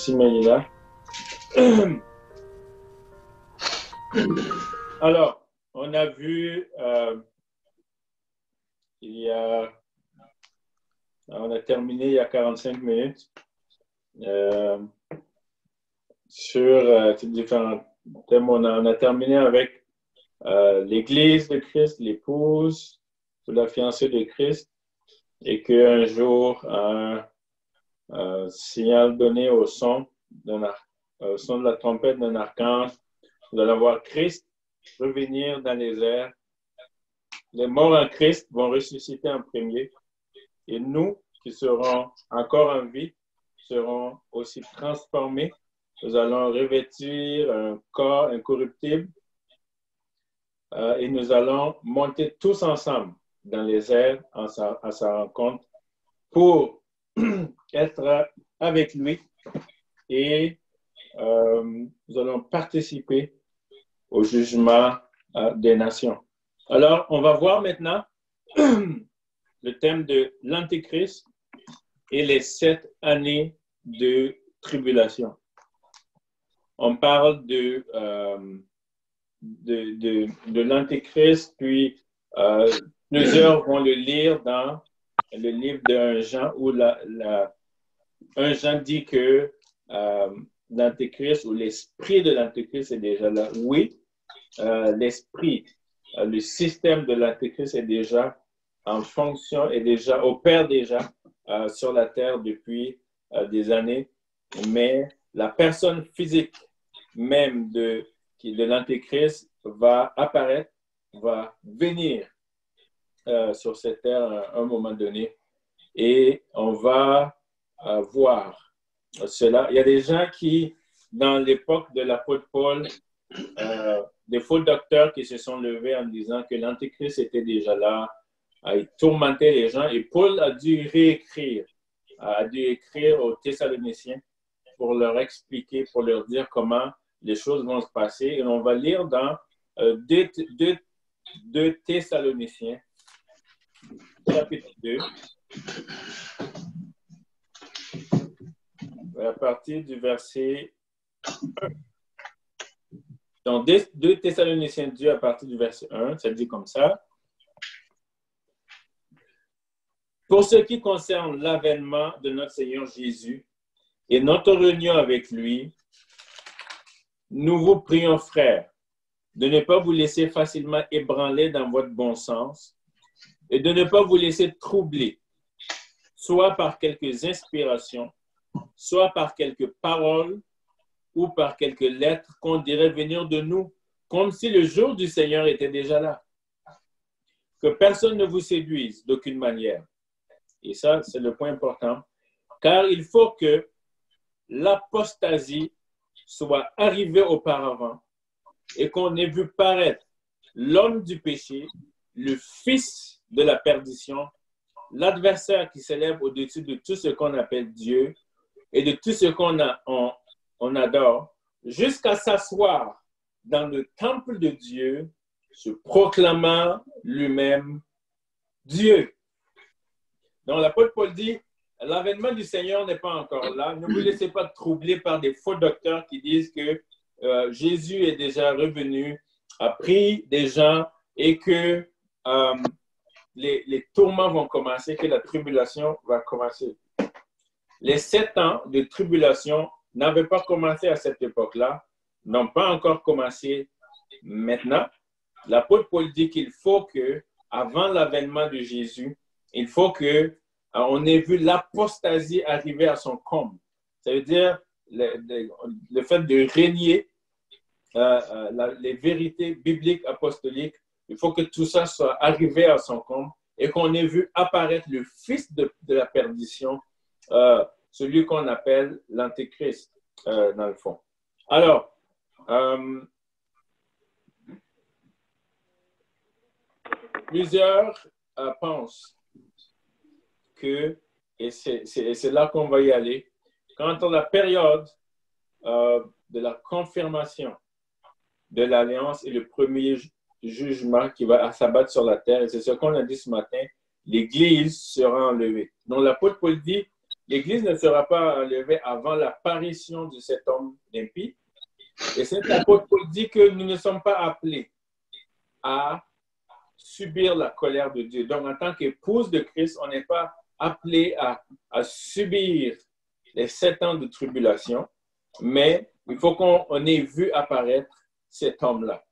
Merci, Mélina. Alors, on a vu, on a terminé il y a 45 minutes sur différents thèmes. On a terminé avec l'Église de Christ, l'épouse ou la fiancée de Christ, et qu'un jour, un signal donné au son de la trompette d'un archange, vous allez voir Christ revenir dans les airs. Les morts en Christ vont ressusciter en premier, et nous qui serons encore en vie serons aussi transformés. Nous allons revêtir un corps incorruptible et nous allons monter tous ensemble dans les airs à sa rencontre pour être avec lui et nous allons participer au jugement des nations. Alors, on va voir maintenant le thème de l'Antéchrist et les 7 années de tribulation. On parle de l'Antéchrist, puis plusieurs vont le lire dans le livre de 1 Jean, où 1 Jean dit que l'Antéchrist ou l'esprit de l'Antéchrist est déjà là. Oui, l'esprit, le système de l'Antéchrist est déjà en fonction, opère déjà sur la terre depuis des années, mais la personne physique même de l'Antéchrist va apparaître, va venir sur cette terre à un moment donné, et on va voir cela. Il y a des gens qui, dans l'époque de l'apôtre Paul, des faux docteurs qui se sont levés en disant que l'Antéchrist était déjà là, il tourmentait les gens, et Paul a dû écrire aux Thessaloniciens pour leur expliquer, pour leur dire comment les choses vont se passer. Et on va lire dans 2 Thessaloniciens, chapitre 2, à partir du verset 1. Donc, 2 Thessaloniciens 2, à partir du verset 1, ça dit comme ça. Pour ce qui concerne l'avènement de notre Seigneur Jésus et notre réunion avec lui, nous vous prions, frères, de ne pas vous laisser facilement ébranler dans votre bon sens et de ne pas vous laisser troubler, soit par quelques inspirations, soit par quelques paroles ou par quelques lettres qu'on dirait venir de nous, comme si le jour du Seigneur était déjà là. Que personne ne vous séduise d'aucune manière. Et ça, c'est le point important, car il faut que l'apostasie soit arrivée auparavant et qu'on ait vu paraître l'homme du péché, le fils de la perdition, l'adversaire qui s'élève au-dessus de tout ce qu'on appelle Dieu et de tout ce qu'on adore, jusqu'à s'asseoir dans le temple de Dieu, se proclamant lui-même Dieu. Donc, l'apôtre Paul dit, l'avènement du Seigneur n'est pas encore là. Ne vous laissez pas troubler par des faux docteurs qui disent que Jésus est déjà revenu, a pris des gens et que les tourments vont commencer, que la tribulation va commencer. Les 7 ans de tribulation n'avaient pas commencé à cette époque-là, n'ont pas encore commencé maintenant. L'apôtre Paul dit qu'il faut que, avant l'avènement de Jésus, il faut qu'on ait vu l'apostasie arriver à son comble. Ça veut dire le fait de régner les vérités bibliques apostoliques. Il faut que tout ça soit arrivé à son comble et qu'on ait vu apparaître le fils de la perdition, celui qu'on appelle l'Antéchrist, dans le fond. Alors, plusieurs pensent que, et c'est là qu'on va y aller, quand on a la période de la confirmation de l'Alliance et le premier jugement qui va s'abattre sur la terre, et c'est ce qu'on a dit ce matin, l'Église sera enlevée. Donc l'apôtre Paul dit, l'Église ne sera pas enlevée avant l'apparition de cet homme impie. Et cet apôtre Paul dit que nous ne sommes pas appelés à subir la colère de Dieu. Donc, en tant qu'épouse de Christ, on n'est pas appelé à subir les 7 ans de tribulation, mais il faut qu'on ait vu apparaître cet homme-là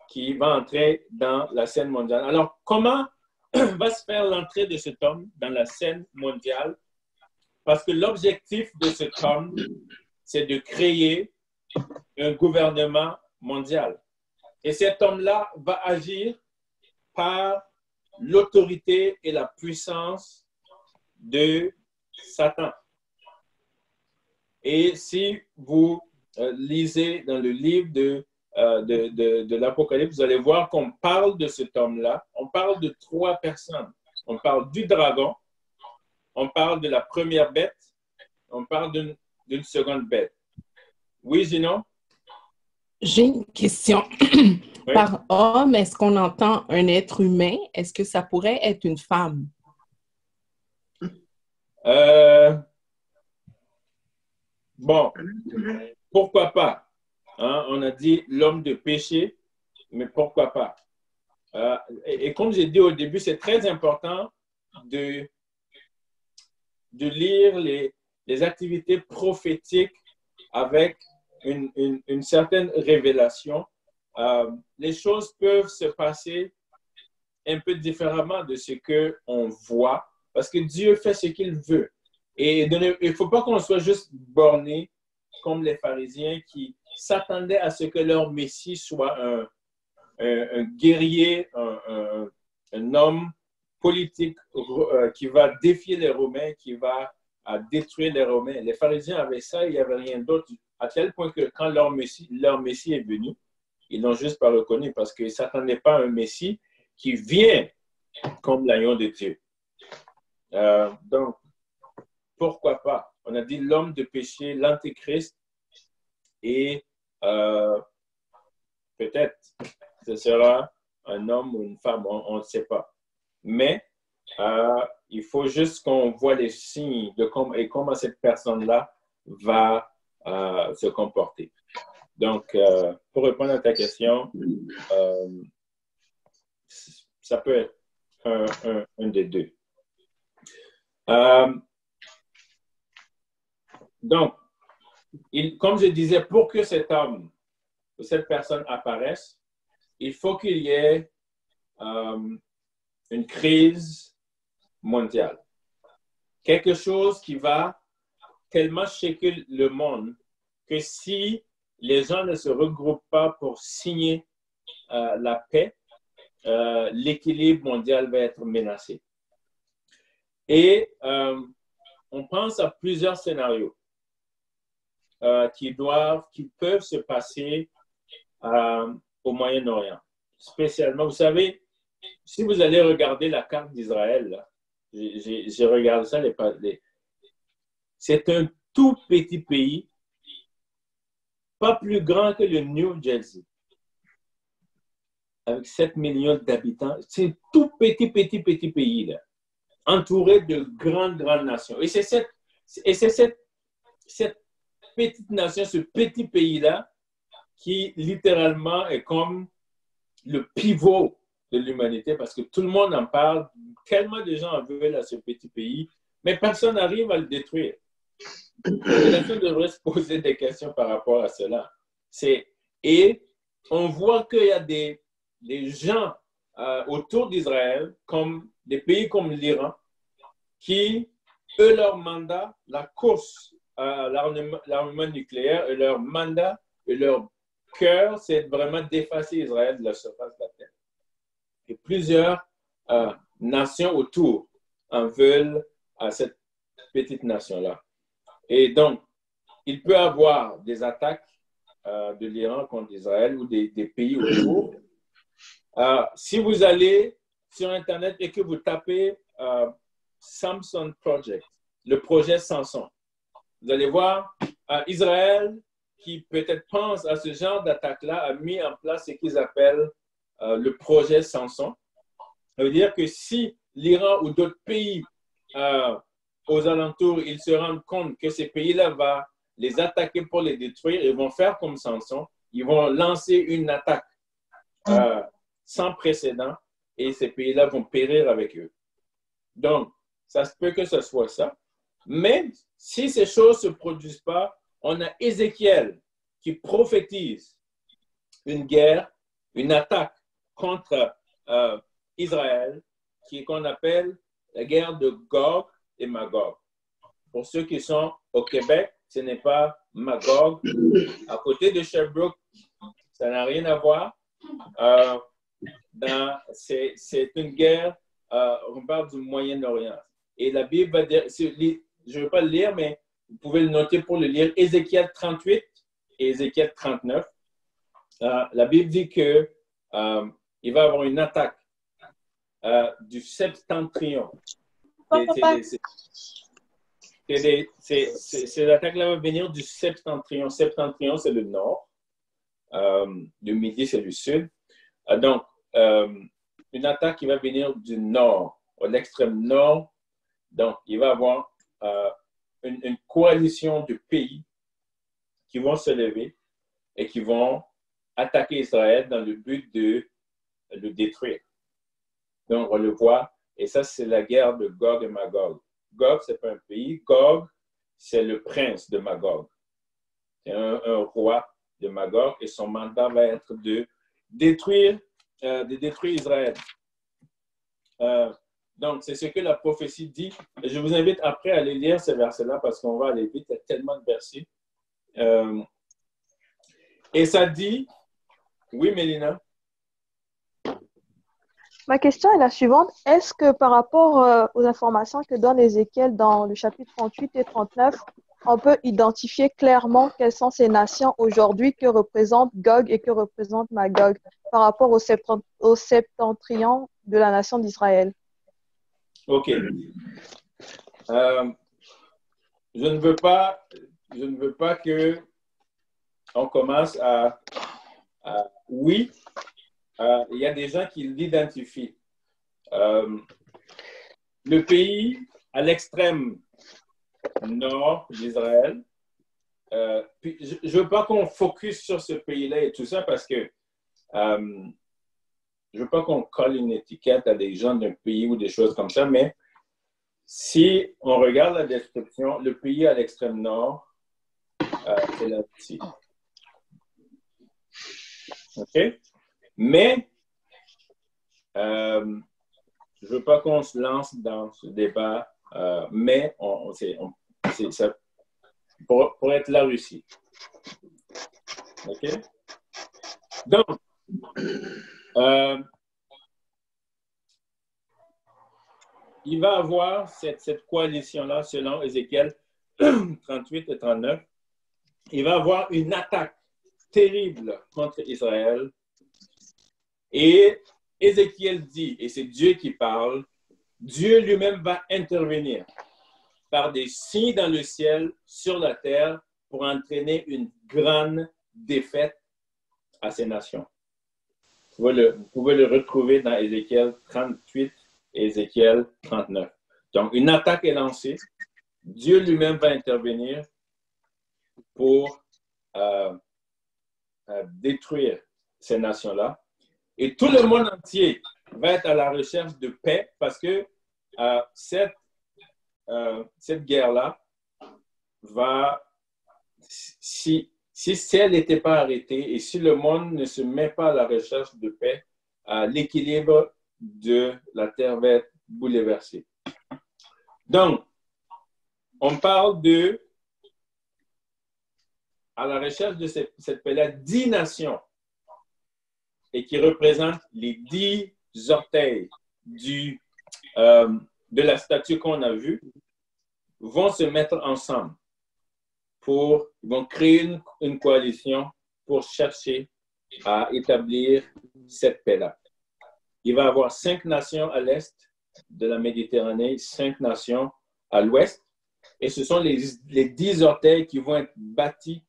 qui va entrer dans la scène mondiale. Alors, comment va se faire l'entrée de cet homme dans la scène mondiale? Parce que l'objectif de cet homme, c'est de créer un gouvernement mondial. Et cet homme-là va agir par l'autorité et la puissance de Satan. Et si vous lisez dans le livre de l'Apocalypse, vous allez voir qu'on parle de cet homme-là. On parle de 3 personnes. On parle du dragon, on parle de la première bête, on parle d'une seconde bête. Oui, Gino? J'ai une question. Oui. Par homme, est-ce qu'on entend un être humain? Est-ce que ça pourrait être une femme? Bon, pourquoi pas? Hein? On a dit l'homme de péché, mais pourquoi pas? Et comme j'ai dit au début, c'est très important de lire les activités prophétiques avec une certaine révélation. Les choses peuvent se passer un peu différemment de ce qu'on voit, parce que Dieu fait ce qu'il veut. Et il ne faut pas qu'on soit juste borné comme les pharisiens qui s'attendaient à ce que leur Messie soit un guerrier, un homme politique qui va défier les Romains, qui va détruire les Romains. Les pharisiens avaient ça, il n'y avait rien d'autre, à tel point que quand leur Messie est venu, ils l'ont juste pas reconnu parce qu'ils ne s'attendaient pas à un Messie qui vient comme l'agneau de Dieu. Donc, pourquoi pas? On a dit l'homme de péché, l'antéchrist, et peut-être ce sera un homme ou une femme, on ne sait pas. Mais il faut juste qu'on voit les signes de comment cette personne-là va se comporter. Donc, pour répondre à ta question, ça peut être un des deux. Donc, comme je disais, pour que cet homme ou cette personne apparaisse, il faut qu'il y ait une crise mondiale. Quelque chose qui va tellement shaker le monde que si les gens ne se regroupent pas pour signer la paix, l'équilibre mondial va être menacé. Et on pense à plusieurs scénarios qui peuvent se passer au Moyen-Orient. Spécialement, vous savez, si vous allez regarder la carte d'Israël, j'ai regardé ça, c'est un tout petit pays, pas plus grand que le New Jersey, avec 7 millions d'habitants. C'est un tout petit pays, là, entouré de grandes nations. Et c'est cette petite nation, ce petit pays-là, qui littéralement est comme le pivot de l'humanité, parce que tout le monde en parle, tellement de gens en veulent à ce petit pays, mais personne n'arrive à le détruire. Les nations devraient se poser des questions par rapport à cela. Et on voit qu'il y a des gens autour d'Israël, comme des pays comme l'Iran, qui, eux, leur mandat, la course à l'armement nucléaire, et leur mandat et leur cœur, c'est vraiment d'effacer Israël de la surface de la terre. Et plusieurs nations autour en veulent à cette petite nation-là. Et donc, il peut y avoir des attaques de l'Iran contre Israël ou des pays autour. Si vous allez sur Internet et que vous tapez Samson Project, le projet Samson, vous allez voir Israël, qui peut-être pense à ce genre d'attaque-là, a mis en place ce qu'ils appellent le projet Samson. Ça veut dire que si l'Iran ou d'autres pays aux alentours, ils se rendent compte que ces pays-là vont les attaquer pour les détruire, ils vont faire comme Samson, ils vont lancer une attaque sans précédent et ces pays-là vont périr avec eux. Donc, ça se peut que ce soit ça. Mais si ces choses ne se produisent pas, on a Ézéchiel qui prophétise une guerre, une attaque contre Israël, qu'on appelle la guerre de Gog et Magog. Pour ceux qui sont au Québec, ce n'est pas Magog. À côté de Sherbrooke, ça n'a rien à voir. C'est une guerre, on parle du Moyen-Orient. Et la Bible va dire, je ne vais pas le lire, mais vous pouvez le noter pour le lire, Ézéchiel 38 et Ézéchiel 39. La Bible dit que il va y avoir une attaque du septentrion. L'attaque-là va venir du septentrion. Septentrion, c'est le nord. Le midi, c'est le sud. Donc, une attaque qui va venir du nord, à l'extrême nord. Donc, il va y avoir une coalition de pays qui vont se lever et qui vont attaquer Israël dans le but de le détruire. Donc, on le voit. Et ça, c'est la guerre de Gog et Magog. Gog, ce n'est pas un pays. Gog, c'est le prince de Magog. C'est un roi de Magog et son mandat va être de détruire Israël. Donc, c'est ce que la prophétie dit. Et je vous invite après à aller lire ces versets-là parce qu'on va aller vite. Il y a tellement de versets. Et ça dit... Oui, Mélina? Ma question est la suivante. Est-ce que par rapport aux informations que donne Ézéchiel dans le chapitre 38 et 39, on peut identifier clairement quelles sont ces nations aujourd'hui que représente Gog et que représente Magog par rapport au septentrion de la nation d'Israël? OK. Je ne veux pas que on commence à oui, il y a des gens qui l'identifient. Le pays à l'extrême nord d'Israël, puis je ne veux pas qu'on focus sur ce pays-là et tout ça parce que je ne veux pas qu'on colle une étiquette à des gens d'un pays ou des choses comme ça, mais si on regarde la description, le pays à l'extrême nord, c'est la Russie. OK? Mais je ne veux pas qu'on se lance dans ce débat, mais ça pour être la Russie. OK? Donc, il va y avoir cette coalition-là, selon Ézéchiel 38 et 39. Il va y avoir une attaque terrible contre Israël. Et Ézéchiel dit, et c'est Dieu qui parle, Dieu lui-même va intervenir par des signes dans le ciel, sur la terre, pour entraîner une grande défaite à ces nations. Vous pouvez le retrouver dans Ézéchiel 38 et Ézéchiel 39. Donc, une attaque est lancée. Dieu lui-même va intervenir pour détruire ces nations-là. Et tout le monde entier va être à la recherche de paix parce que cette guerre-là va, si elle n'était pas arrêtée et si le monde ne se met pas à la recherche de paix, l'équilibre de la terre va être bouleversé. Donc, on parle à la recherche de cette paix-là, 10 nations et qui représentent les 10 orteils de la statue qu'on a vue, vont se mettre ensemble ils vont créer une coalition pour chercher à établir cette paix-là. Il va y avoir 5 nations à l'est de la Méditerranée, 5 nations à l'ouest, et ce sont les 10 orteils qui vont être bâtis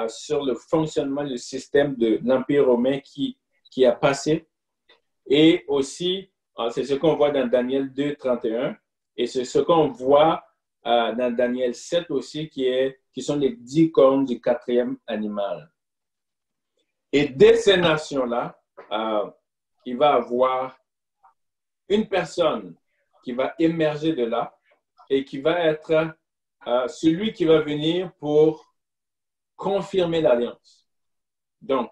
sur le fonctionnement du système de l'Empire romain qui a passé. Et aussi, c'est ce qu'on voit dans Daniel 2, 31, et c'est ce qu'on voit dans Daniel 7 aussi, qui sont les 10 cornes du 4e animal. Et dès ces nations-là, il va y avoir une personne qui va émerger de là et qui va être celui qui va venir pour confirmer l'alliance. Donc,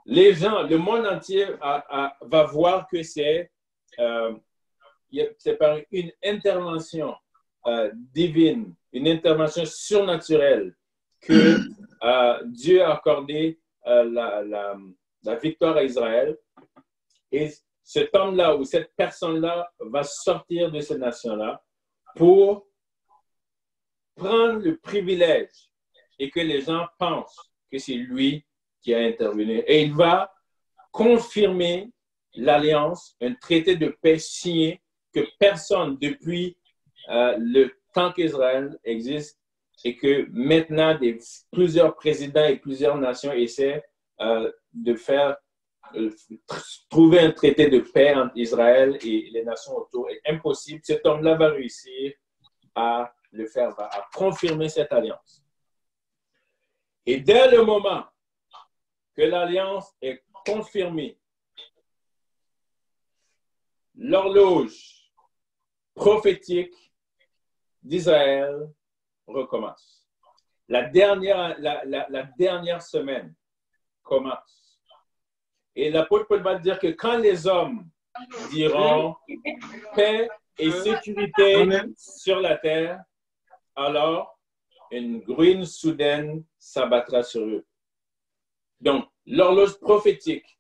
les gens, le monde entier va voir que c'est par une intervention divine, une intervention surnaturelle que Dieu a accordé la victoire à Israël. Et cet homme-là ou cette personne-là va sortir de cette nation-là pour prendre le privilège et que les gens pensent que c'est lui qui a intervenu. Et il va confirmer l'alliance, un traité de paix signé que personne depuis le temps qu'Israël existe et que maintenant plusieurs présidents et plusieurs nations essaient de faire trouver un traité de paix entre Israël et les nations autour est impossible. Cet homme-là va réussir à le faire, à confirmer cette alliance. Et dès le moment que l'alliance est confirmée, l'horloge prophétique d'Israël recommence. La dernière semaine commence. Et l'apôtre Paul va dire que quand les hommes diront paix et sécurité sur la terre, alors une ruine soudaine s'abattra sur eux. Donc, l'horloge prophétique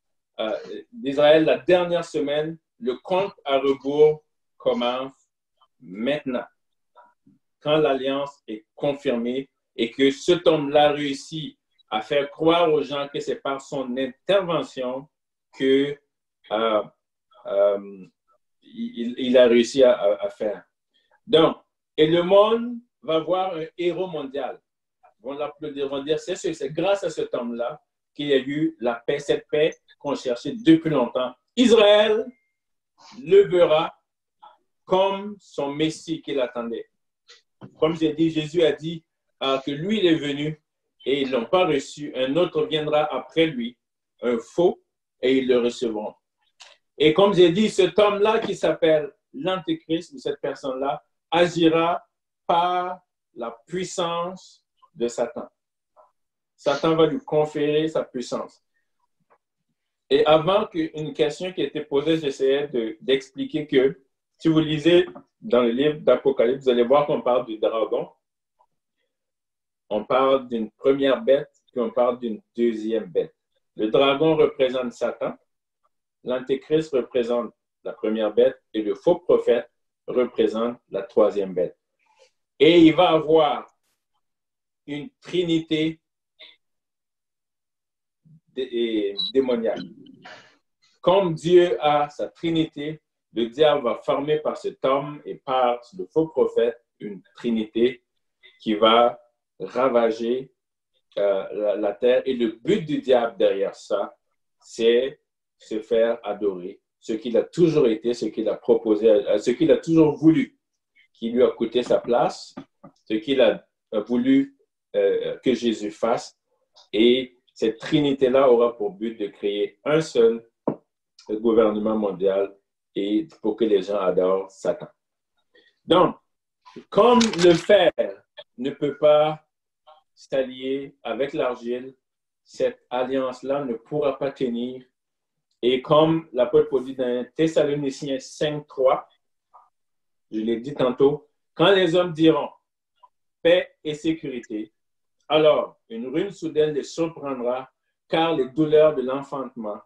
d'Israël, la dernière semaine, le compte à rebours commence maintenant. Quand l'alliance est confirmée et que cet homme-là réussit à faire croire aux gens que c'est par son intervention que il a réussi à faire. Donc, et le monde va voir un héros mondial. Ils vont l'applaudir, vont dire, c'est grâce à cet homme-là qu'il y a eu la paix, cette paix qu'on cherchait depuis longtemps. Israël le verra comme son Messie qu'il attendait. Comme j'ai dit, Jésus a dit que lui, il est venu et ils ne l'ont pas reçu. Un autre viendra après lui, un faux, et ils le recevront. Et comme j'ai dit, cet homme-là qui s'appelle l'Antéchrist, cette personne-là, agira par la puissance de Satan. Satan va lui conférer sa puissance. Et avant qu'une question qui a été posée, j'essayais d'expliquer que si vous lisez dans le livre d'Apocalypse, vous allez voir qu'on parle du dragon. On parle d'une première bête, puis on parle d'une deuxième bête. Le dragon représente Satan, l'Antéchrist représente la première bête et le faux prophète représente la troisième bête. Et il va avoir une trinité démoniaque. Comme Dieu a sa trinité, le diable va former par cet homme et par le faux prophète une trinité qui va ravager la terre. Et le but du diable derrière ça, c'est se faire adorer ce qu'il a toujours été, ce qu'il a proposé, ce qu'il a toujours voulu, qui lui a coûté sa place, ce qu'il a voulu que Jésus fasse. Et cette trinité-là aura pour but de créer un seul gouvernement mondial et pour que les gens adorent Satan. Donc, comme le fer ne peut pas s'allier avec l'argile, cette alliance-là ne pourra pas tenir. Et comme l'apôtre Paul dit dans Thessaloniciens 5:3, je l'ai dit tantôt, quand les hommes diront paix et sécurité, alors une ruine soudaine les surprendra, car les douleurs de l'enfantement,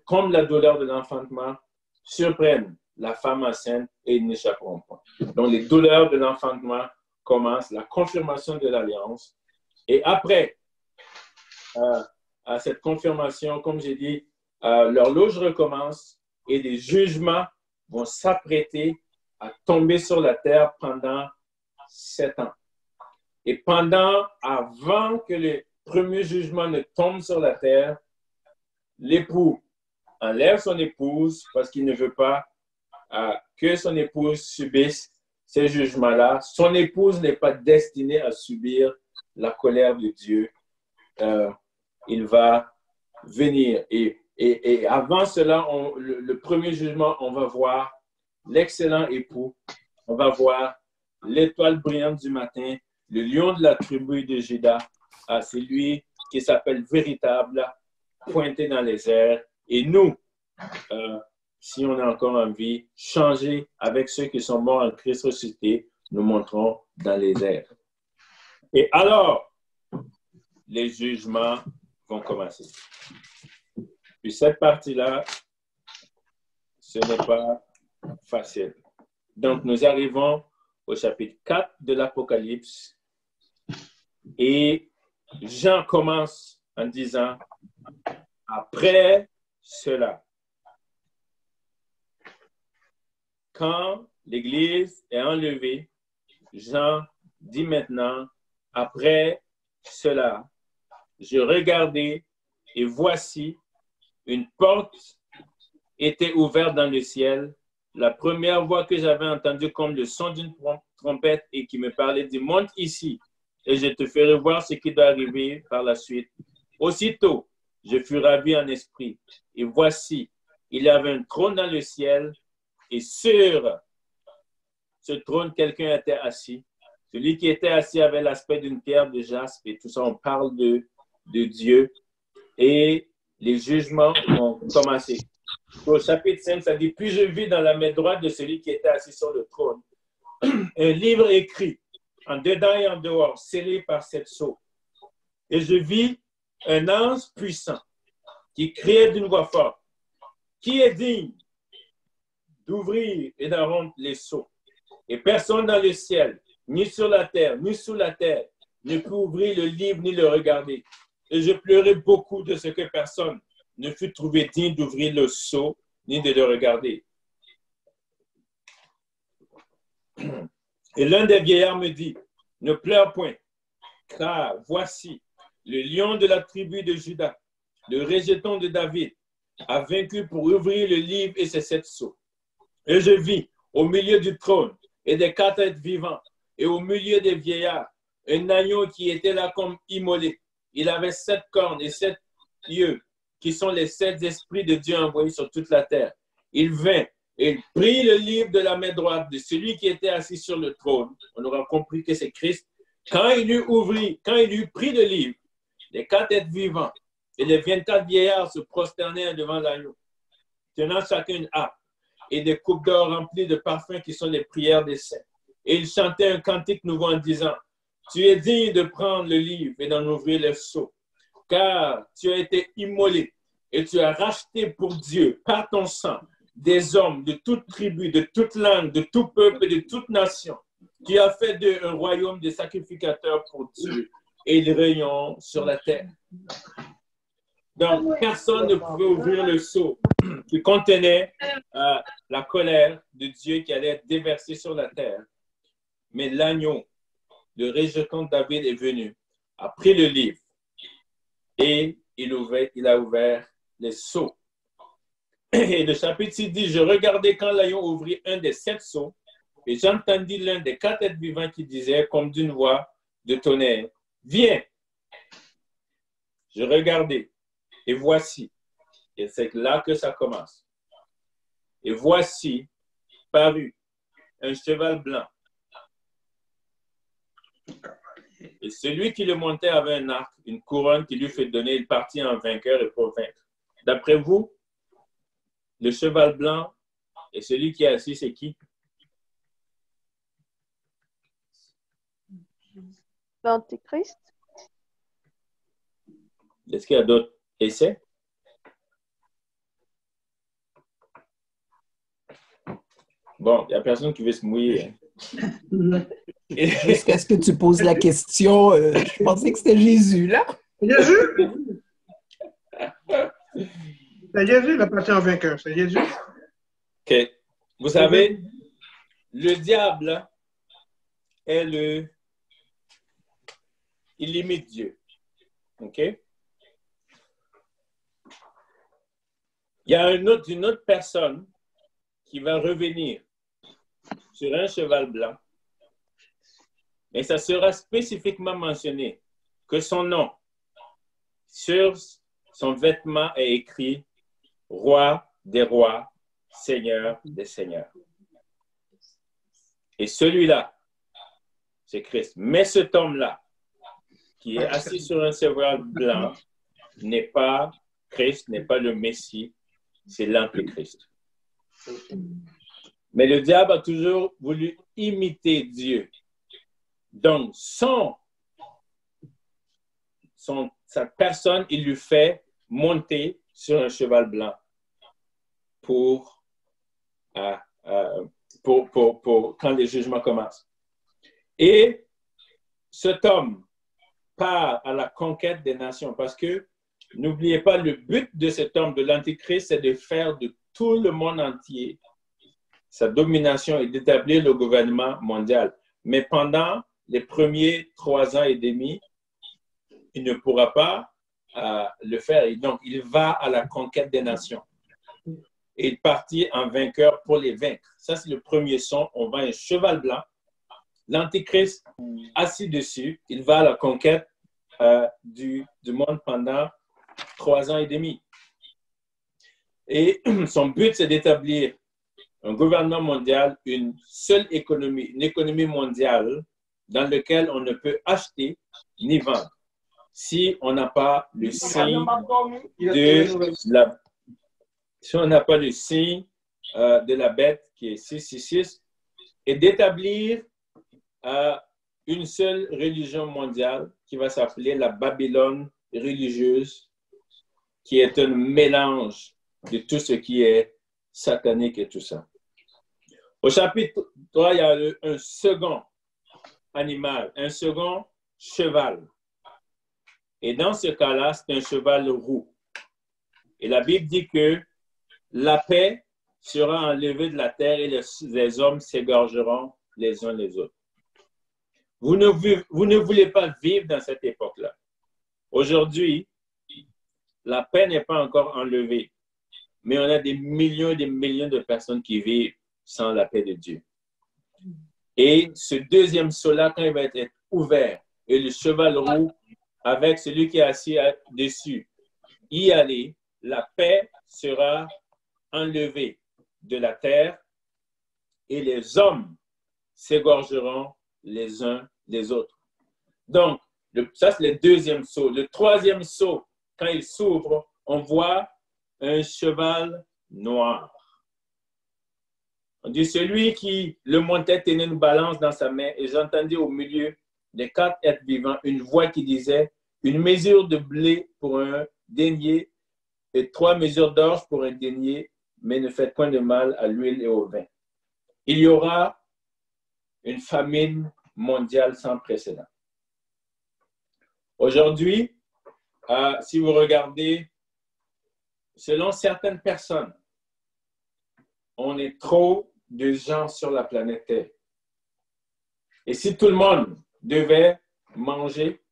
comme la douleur de l'enfantement, surprennent la femme enceinte et ils n'échapperont pas. Donc les douleurs de l'enfantement commencent, la confirmation de l'alliance. Et après, à cette confirmation, comme j'ai dit, l'horloge recommence et des jugements vont s'apprêter à tomber sur la terre pendant 7 ans. Et avant que les premiers jugements ne tombent sur la terre, l'époux enlève son épouse parce qu'il ne veut pas que son épouse subisse ces jugements-là, son épouse n'est pas destinée à subir la colère de Dieu. Il va venir. Et avant cela, le premier jugement, on va voir l'excellent époux. On va voir l'étoile brillante du matin, le lion de la tribu de Juda. C'est lui qui s'appelle véritable, pointé dans les airs. Et nous, si on est encore en vie, changer avec ceux qui sont morts en Christ ressuscité, nous montrons dans les airs. Et alors, les jugements vont commencer. Puis cette partie-là, ce n'est pas facile. Donc, nous arrivons au chapitre 4 de l'Apocalypse et Jean commence en disant « Après cela ». Quand l'Église est enlevée, Jean dit maintenant « Après cela, je regardais et voici une porte était ouverte dans le ciel. La première voix que j'avais entendue comme le son d'une trompette et qui me parlait dit « Monte ici et je te ferai voir ce qui doit arriver par la suite. » Aussitôt, je fus ravi en esprit et voici, il y avait un trône dans le ciel et sur ce trône, quelqu'un était assis. Celui qui était assis avait l'aspect d'une pierre de jaspe et tout ça, on parle de Dieu. Et les jugements vont commencer. Au chapitre 5, ça dit « Puis je vis dans la main droite de celui qui était assis sur le trône un livre écrit en dedans et en dehors, scellé par 7 sceaux. Et je vis un ange puissant qui criait d'une voix forte. Qui est digne d'ouvrir et d'en rompre les sceaux? Et personne dans le ciel, ni sur la terre, ni sous la terre, ne peut ouvrir le livre ni le regarder. Et je pleurais beaucoup de ce que personne ne fut trouvé digne d'ouvrir le sceau ni de le regarder. Et l'un des vieillards me dit, ne pleure point, car voici, le lion de la tribu de Juda, le rejeton de David, a vaincu pour ouvrir le livre et ses 7 sceaux. Et je vis au milieu du trône et des 4 êtres vivants et au milieu des vieillards, un agneau qui était là comme immolé. Il avait 7 cornes et 7 yeux, qui sont les 7 esprits de Dieu envoyés sur toute la terre. Il vint et il prit le livre de la main droite de celui qui était assis sur le trône. On aura compris que c'est Christ. Quand il eut pris le livre, les 4 êtres vivants et les 24 vieillards se prosternèrent devant l'agneau, tenant chacun une harpe et des coupes d'or remplies de parfums qui sont les prières des saints. Et ils chantaient un cantique nouveau en disant, « Tu es digne de prendre le livre et d'en ouvrir les sceaux, car tu as été immolé et tu as racheté pour Dieu par ton sang des hommes de toute tribu, de toute langue, de tout peuple et de toute nation. Tu as fait d'eux un royaume de sacrificateurs pour Dieu et ils règnent sur la terre. » Donc, personne ne pouvait ouvrir le sceau qui contenait la colère de Dieu qui allait être déversée sur la terre. Mais l'agneau, le rejeton de David est venu, a pris le livre et il a ouvert les sceaux. Et le chapitre 6 dit, « Je regardais quand l'agneau ouvrit un des 7 sceaux et j'entendis l'un des 4 êtres vivants qui disait comme d'une voix de tonnerre, « Viens !» Je regardais et voici, et c'est là que ça commence. Et voici parut un cheval blanc. Et celui qui le montait avait un arc, une couronne qui lui fait donner, il partit en vainqueur et pour vaincre. D'après vous, le cheval blanc et celui qui est assis, c'est qui? L'Antéchrist. Est-ce qu'il y a d'autres essais? Bon, il n'y a personne qui veut se mouiller. Jusqu'à ce que tu poses la question, je pensais que c'était Jésus, là. Jésus? C'est Jésus, le parti en vainqueur. C'est Jésus. OK. Vous savez, le diable est il imite Dieu. OK? Il y a une autre personne qui va revenir sur un cheval blanc Et ça sera spécifiquement mentionné que son nom, sur son vêtement est écrit « Roi des rois, Seigneur des seigneurs ». Et celui-là, c'est Christ. Mais cet homme-là, qui est assis sur un cheval blanc, n'est pas Christ, n'est pas le Messie, c'est l'Antéchrist. Mais le diable a toujours voulu imiter Dieu. Donc, sa personne, il lui fait monter sur un cheval blanc pour quand les jugements commencent. Et cet homme part à la conquête des nations parce que, n'oubliez pas, le but de cet homme, de l'Antéchrist, c'est de faire de tout le monde entier sa domination et d'établir le gouvernement mondial. Mais pendant les premiers 3 ans et demi, il ne pourra pas le faire. Et donc, il va à la conquête des nations. Et il partit en vainqueur pour les vaincre. Ça, c'est le premier son. On voit un cheval blanc. L'Antéchrist assis dessus. Il va à la conquête du monde pendant 3 ans et demi. Et son but, c'est d'établir un gouvernement mondial, une seule économie, une économie mondiale dans laquelle on ne peut acheter ni vendre si on n'a pas le signe de la bête qui est 666 et d'établir une seule religion mondiale qui va s'appeler la Babylone religieuse, qui est un mélange de tout ce qui est satanique et tout ça. Au chapitre 3, il y a un second animal, un second cheval. Et dans ce cas-là, c'est un cheval roux. Et la Bible dit que la paix sera enlevée de la terre et les hommes s'égorgeront les uns les autres. Vous ne voulez pas vivre dans cette époque-là. Aujourd'hui, la paix n'est pas encore enlevée, mais on a des millions et des millions de personnes qui vivent sans la paix de Dieu. Et ce deuxième sceau-là, quand il va être ouvert, et le cheval roux, avec celui qui est assis dessus, y aller, la paix sera enlevée de la terre et les hommes s'égorgeront les uns les autres. Donc, ça c'est le deuxième sceau. Le troisième sceau, quand il s'ouvre, on voit un cheval noir. On dit, celui qui le montait tenait une balance dans sa main et j'entendis au milieu des 4 êtres vivants une voix qui disait, une mesure de blé pour un denier et 3 mesures d'orge pour un denier, mais ne faites point de mal à l'huile et au vin. Il y aura une famine mondiale sans précédent. Aujourd'hui, si vous regardez, selon certaines personnes, on est trop de gens sur la planète Terre. Et si tout le monde devait manger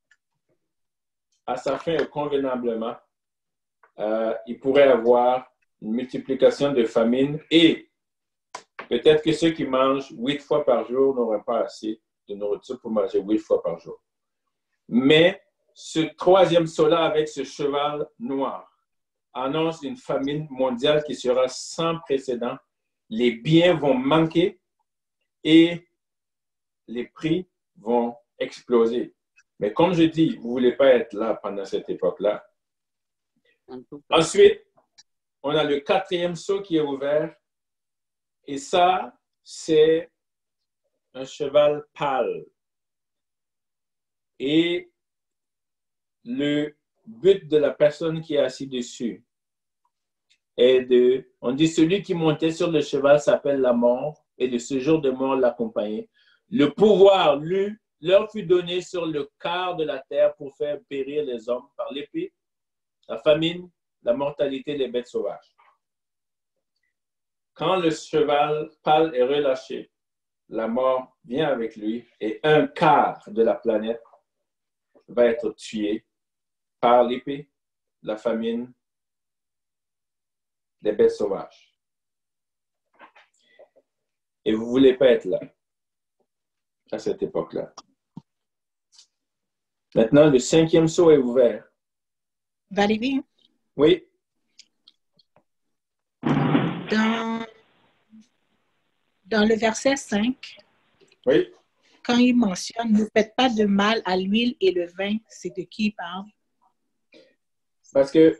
à sa faim convenablement, il pourrait avoir une multiplication de famine et peut-être que ceux qui mangent 8 fois par jour n'auraient pas assez de nourriture pour manger 8 fois par jour. Mais ce troisième sceau-là avec ce cheval noir annonce une famine mondiale qui sera sans précédent. Les biens vont manquer et les prix vont exploser. Mais comme je dis, vous ne voulez pas être là pendant cette époque-là. Ensuite, on a le 4e sceau qui est ouvert. Et ça, c'est un cheval pâle. Et le but de la personne qui est assise dessus est on dit, celui qui montait sur le cheval s'appelle la mort et le séjour de mort l'accompagnait. Le pouvoir leur fut donné sur le quart de la terre pour faire périr les hommes par l'épée, la famine, la mortalité, les bêtes sauvages. Quand le cheval pâle est relâché, la mort vient avec lui et un quart de la planète va être tué par l'épée, la famine, les bêtes sauvages. Et vous ne voulez pas être là, à cette époque-là. Maintenant, le 5e sceau est ouvert. Valérie, Oui, dans le verset 5, oui. quand il mentionne « Ne faites pas de mal à l'huile et le vin », c'est de qui il parle? Parce que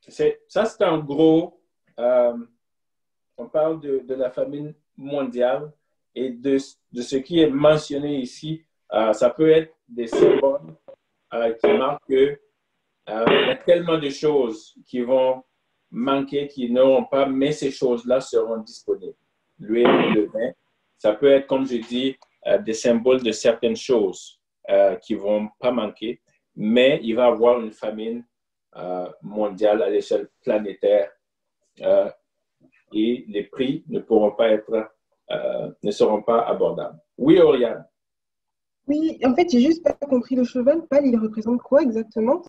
c'est en gros, on parle de la famine mondiale et de ce qui est mentionné ici. Ça peut être des symboles qui marquent que il y a tellement de choses qui vont manquer, qui n'auront pas, mais ces choses-là seront disponibles. L'huile et le vin, ça peut être, comme je dis, des symboles de certaines choses qui ne vont pas manquer, mais il va y avoir une famine mondiale à l'échelle planétaire et les prix ne seront pas abordables. Oui, Oriane. Oui, en fait, j'ai juste pas compris le cheval pâle, il représente quoi exactement?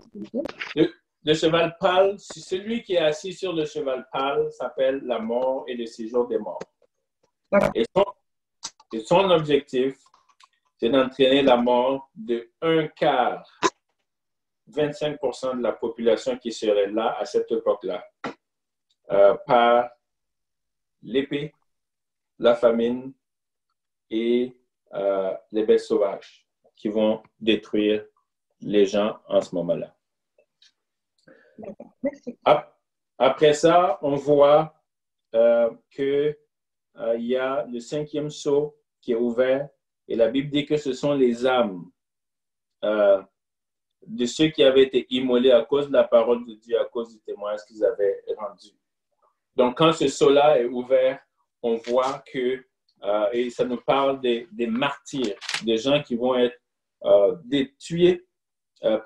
Le cheval pâle, celui qui est assis sur le cheval pâle s'appelle la mort et le séjour des morts. Et son objectif, c'est d'entraîner la mort de 1/4, 25% de la population qui serait là à cette époque-là, par l'épée, la famine et les bêtes sauvages qui vont détruire les gens en ce moment-là. Merci. Après ça, on voit qu'il y a le 5e sceau qui est ouvert et la Bible dit que ce sont les âmes de ceux qui avaient été immolés à cause de la parole de Dieu, à cause du témoignage qu'ils avaient rendu. Donc, quand ce sceau-là est ouvert, on voit que, et ça nous parle des martyrs, des gens qui vont être tués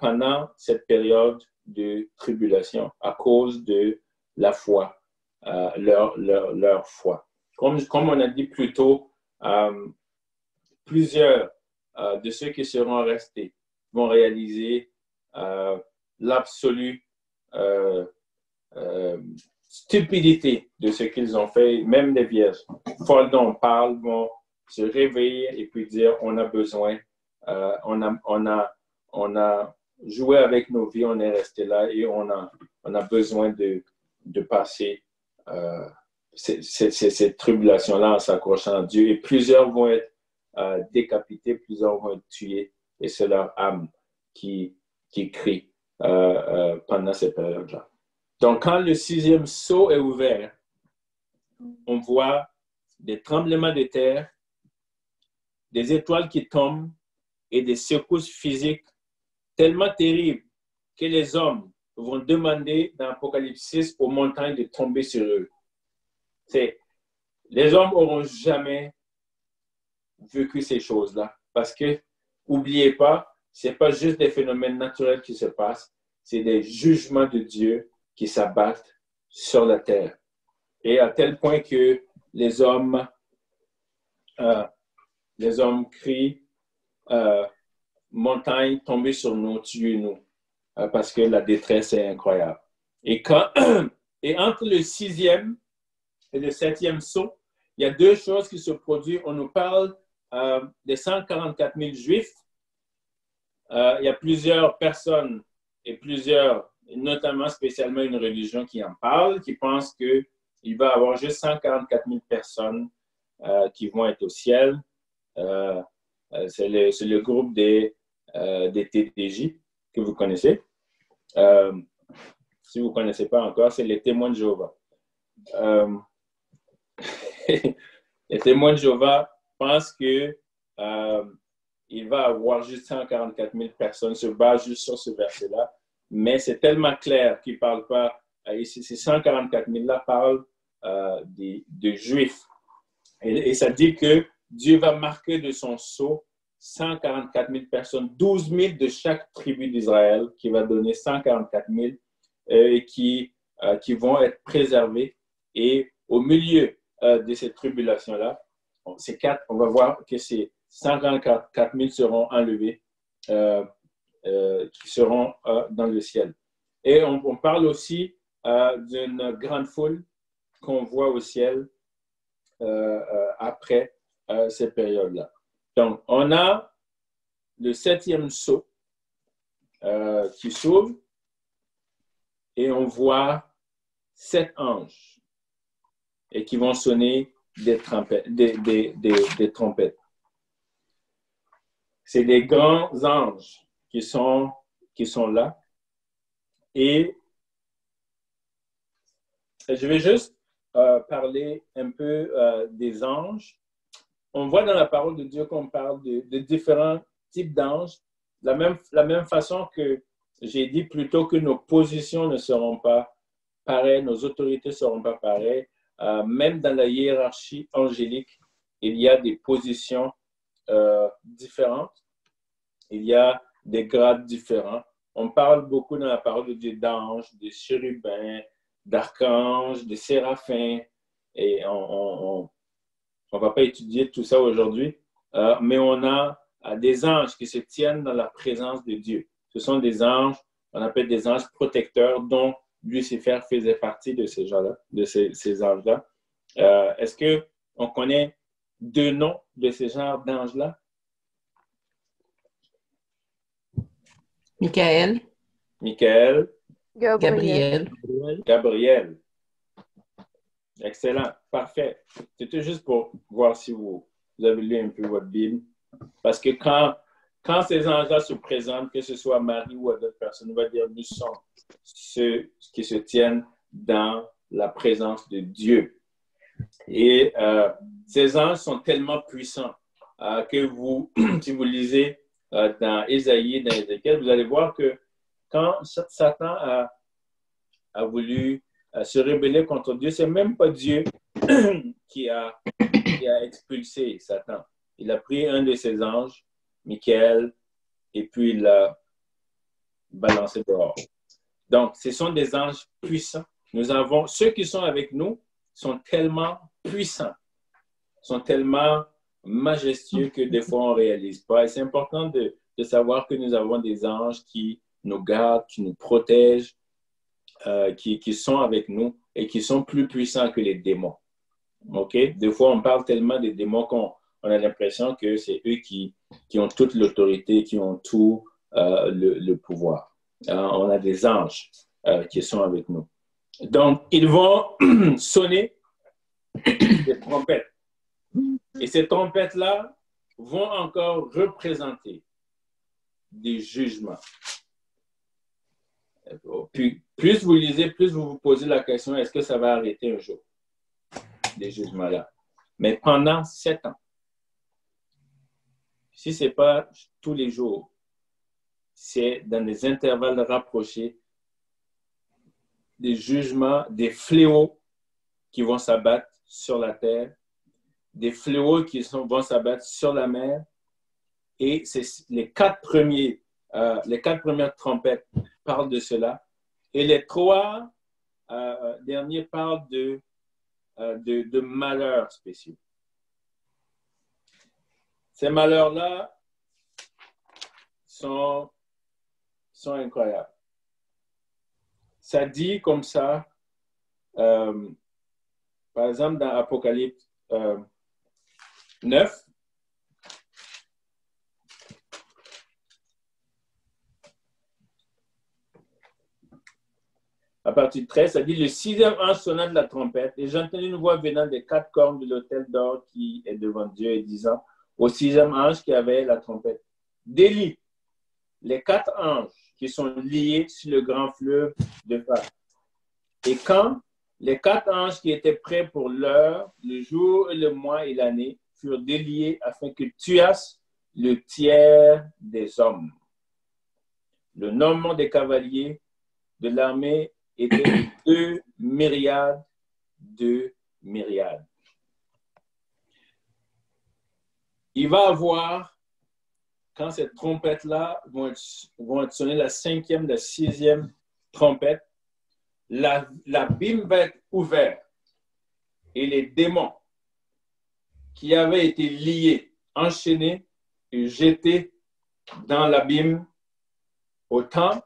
pendant cette période de tribulation à cause de la foi, leur foi. Comme on a dit plus tôt, plusieurs de ceux qui seront restés vont réaliser l'absolue stupidité de ce qu'ils ont fait. Même les vierges folles dont on parle vont se réveiller et puis dire on a besoin, on a joué avec nos vies, on est resté là et on a besoin de passer cette tribulation-là en s'accrochant à Dieu. Et plusieurs vont être décapités, plusieurs vont être tués et c'est leur âme qui crie pendant cette période-là. Donc, quand le 6e sceau est ouvert, on voit des tremblements de terre, des étoiles qui tombent et des secousses physiques tellement terribles que les hommes vont demander dans l'Apocalypse 6 aux montagnes de tomber sur eux. Les hommes n'auront jamais vécu ces choses-là parce que, n'oubliez pas, ce n'est pas juste des phénomènes naturels qui se passent, c'est des jugements de Dieu qui s'abattent sur la terre. Et à tel point que les hommes crient montagne, tombez sur nous, tuez-nous, parce que la détresse est incroyable. Et entre le 6e et le 7e sceau, il y a deux choses qui se produisent. On nous parle des 144 000 Juifs. Il y a plusieurs personnes et notamment spécialement une religion qui en parle, qui pense qu'il va y avoir juste 144 000 personnes qui vont être au ciel. C'est le groupe des TDJ que vous connaissez. Si vous ne connaissez pas encore, c'est les témoins de Jéhovah. Les témoins de Jéhovah pensent que il va y avoir juste 144 000 personnes, se basent juste sur ce verset-là, mais c'est tellement clair qu'ils ne parlent pas, ces 144 000-là parlent de Juifs. Et ça dit que Dieu va marquer de son sceau 144 000 personnes, 12 000 de chaque tribu d'Israël, qui va donner 144 000 qui vont être préservés. Et au milieu de cette tribulation-là, on va voir que ces 144 000 seront enlevés, qui seront dans le ciel. Et on parle aussi d'une grande foule qu'on voit au ciel après cette période-là. Donc, on a le 7e sceau qui s'ouvre et on voit 7 anges et qui vont sonner des trompettes. C'est des grands anges qui sont là. Et je vais juste parler un peu des anges. On voit dans la parole de Dieu qu'on parle de différents types d'anges. La même façon que j'ai dit plutôt que nos positions ne seront pas pareilles, nos autorités ne seront pas pareilles. Même dans la hiérarchie angélique, il y a des positions différentes. Il y a des grades différents. On parle beaucoup dans la parole de Dieu d'anges, de chérubins, d'archanges, de séraphins. Et on ne va pas étudier tout ça aujourd'hui, mais on a des anges qui se tiennent dans la présence de Dieu. Ce sont des anges, on appelle des anges protecteurs, dont Lucifer faisait partie de ces gens-là, de ces anges-là. Est-ce qu'on connaît 2 noms de ces genres d'anges-là? Michael. Michael. Gabriel. Gabriel. Excellent. Parfait. C'était juste pour voir si vous avez lu un peu votre Bible. Parce que quand ces anges-là se présentent, que ce soit Marie ou à d'autres personnes, on va dire nous sommes ceux qui se tiennent dans la présence de Dieu. Et ces anges sont tellement puissants que vous, si vous lisez dans Ésaïe, dans Ézéchiel, vous allez voir que quand Satan a voulu se rebeller contre Dieu, c'est même pas Dieu qui a expulsé Satan. Il a pris un de ses anges, Michael, et puis il l'a balancé dehors. Donc, ce sont des anges puissants. Ceux qui sont avec nous sont tellement puissants, sont tellement majestueux que des fois on ne réalise pas. Et c'est important de savoir que nous avons des anges qui nous gardent, qui nous protègent, qui sont avec nous et qui sont plus puissants que les démons. OK? Des fois, on parle tellement des démons qu'on a l'impression que c'est eux qui ont toute l'autorité, qui ont tout le pouvoir. On a des anges qui sont avec nous. Donc, ils vont sonner des trompettes. Et ces trompettes-là vont encore représenter des jugements. Puis, plus vous lisez, plus vous vous posez la question, est-ce que ça va arrêter un jour, des jugements-là? Mais pendant 7 ans, si ce n'est pas tous les jours, c'est dans des intervalles rapprochés, des jugements, des fléaux qui vont s'abattre sur la terre, des fléaux qui vont s'abattre sur la mer. Et c'est les 4 premières trompettes parlent de cela. Et les 3 derniers parlent de malheurs spéciaux. Ces malheurs-là sont incroyables. Ça dit comme ça, par exemple, dans Apocalypse 9, à partir de 13, ça dit « Le 6e ange sonna de la trompette, et j'entendis une voix venant des 4 cornes de l'autel d'or qui est devant Dieu, et disant au 6e ange qui avait la trompette, délie les 4 anges qui sont liés sur le grand fleuve de Pâques. Et quand les 4 anges qui étaient prêts pour l'heure, le jour, le mois et l'année furent déliés afin que tuassent le tiers des hommes. Le nombre des cavaliers de l'armée était 2 myriades, 2 myriades. Il va avoir, quand ces trompettes-là vont être sonnées, la 5e, la 6e trompette, l'abîme va être ouvert et les démons qui avaient été liés, enchaînés et jetés dans l'abîme au temps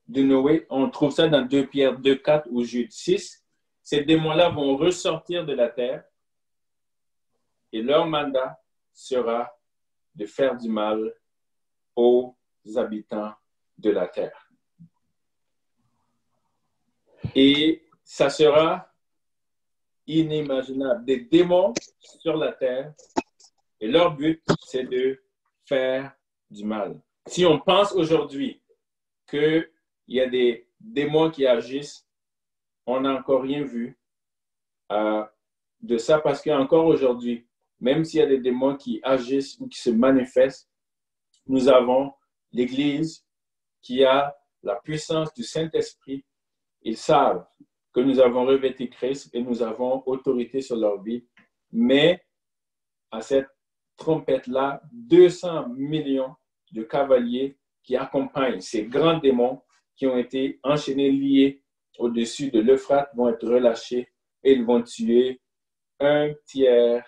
de Noé, on trouve ça dans 2 Pierre 2,4 ou Jude 6, ces démons-là vont ressortir de la terre et leur mandat sera de faire du mal aux habitants de la terre. Et ça sera inimaginable. Des démons sur la terre, et leur but, c'est de faire du mal. Si on pense aujourd'hui qu'il y a des démons qui agissent, on n'a encore rien vu de ça, parce qu'encore aujourd'hui, même s'il y a des démons qui agissent ou qui se manifestent, nous avons l'Église qui a la puissance du Saint-Esprit. Ils savent que nous avons revêtu Christ et nous avons autorité sur leur vie. Mais à cette trompette-là, 200 millions de cavaliers qui accompagnent ces grands démons qui ont été enchaînés, liés au-dessus de l'Euphrate, vont être relâchés et ils vont tuer un tiers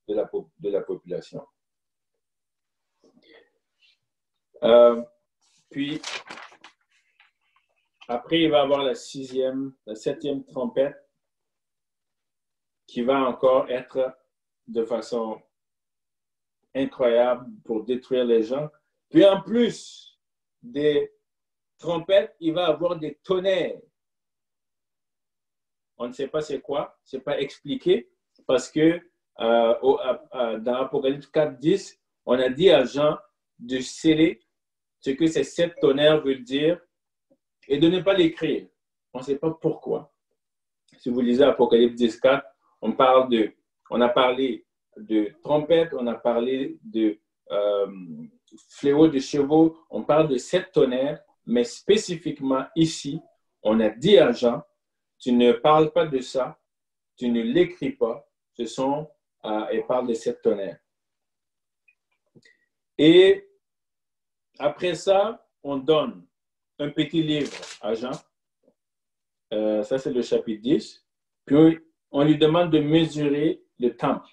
de la population. Puis, après, il va y avoir la 7e trompette qui va encore être de façon incroyable pour détruire les gens. Puis, en plus des trompettes, il va y avoir des tonnerres. On ne sait pas c'est quoi, ce n'est pas expliqué, parce que dans Apocalypse 4:10, on a dit à Jean de sceller ce que ces 7 tonnerres veulent dire et de ne pas l'écrire. On ne sait pas pourquoi. Si vous lisez Apocalypse 10:4, on a parlé de trompettes, on a parlé de fléaux de chevaux, on parle de 7 tonnerres, mais spécifiquement ici, on a dit à Jean, tu ne parles pas de ça, tu ne l'écris pas, il parle de 7 tonnerres. Et après ça, on donne un petit livre à Jean. Ça, c'est le chapitre 10. Puis, on lui demande de mesurer le temple.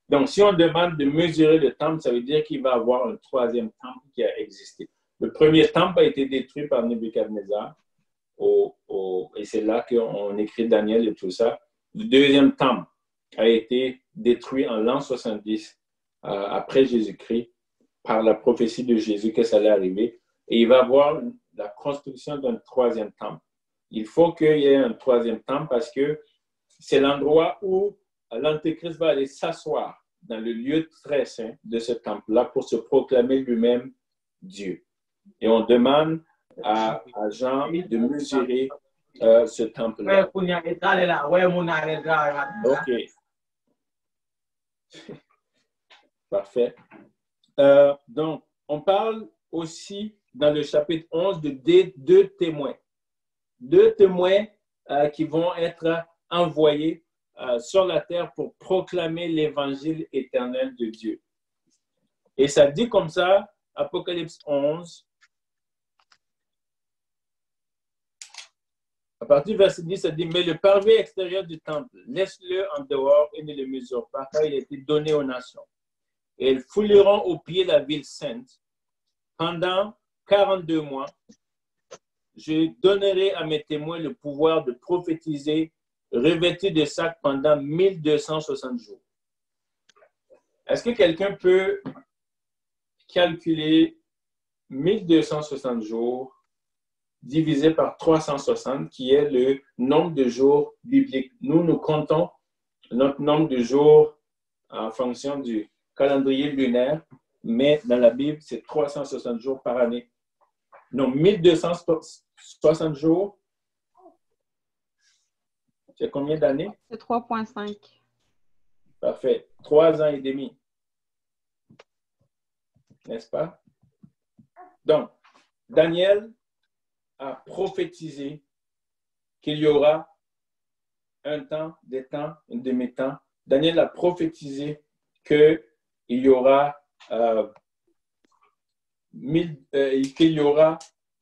Donc, si on demande de mesurer le temple, ça veut dire qu'il va y avoir un 3e temple qui a existé. Le premier temple a été détruit par Nebuchadnezzar. Et c'est là qu'on écrit Daniel et tout ça. Le 2e temple a été détruit en l'an 70 après Jésus-Christ par la prophétie de Jésus que ça allait arriver. Et il va y avoir la construction d'un 3e temple. Il faut qu'il y ait un 3e temple parce que c'est l'endroit où l'Antéchrist va aller s'asseoir dans le lieu très saint de ce temple-là pour se proclamer lui-même Dieu. Et on demande à Jean de mesurer ce temple-là. OK. Parfait. Donc, on parle aussi dans le chapitre 11 de 2 témoins. 2 témoins qui vont être envoyés sur la terre pour proclamer l'évangile éternel de Dieu. Et ça dit comme ça, Apocalypse 11, à partir du verset 10, ça dit, mais le parvis extérieur du temple, laisse-le en dehors et ne le mesure pas, car il a été donné aux nations. Et ils fouleront au pied la ville sainte. Pendant 42 mois, je donnerai à mes témoins le pouvoir de prophétiser, revêtus de sacs pendant 1260 jours. Est-ce que quelqu'un peut calculer 1260 jours divisé par 360, qui est le nombre de jours bibliques? Nous comptons notre nombre de jours en fonction du calendrier lunaire, mais dans la Bible, c'est 360 jours par année. Donc, 1260 jours, c'est combien d'années? C'est 3,5. Parfait. 3 ans et demi. N'est-ce pas? Donc, Daniel a prophétisé qu'il y aura un temps, des temps, un demi-temps. Daniel a prophétisé qu'il y aura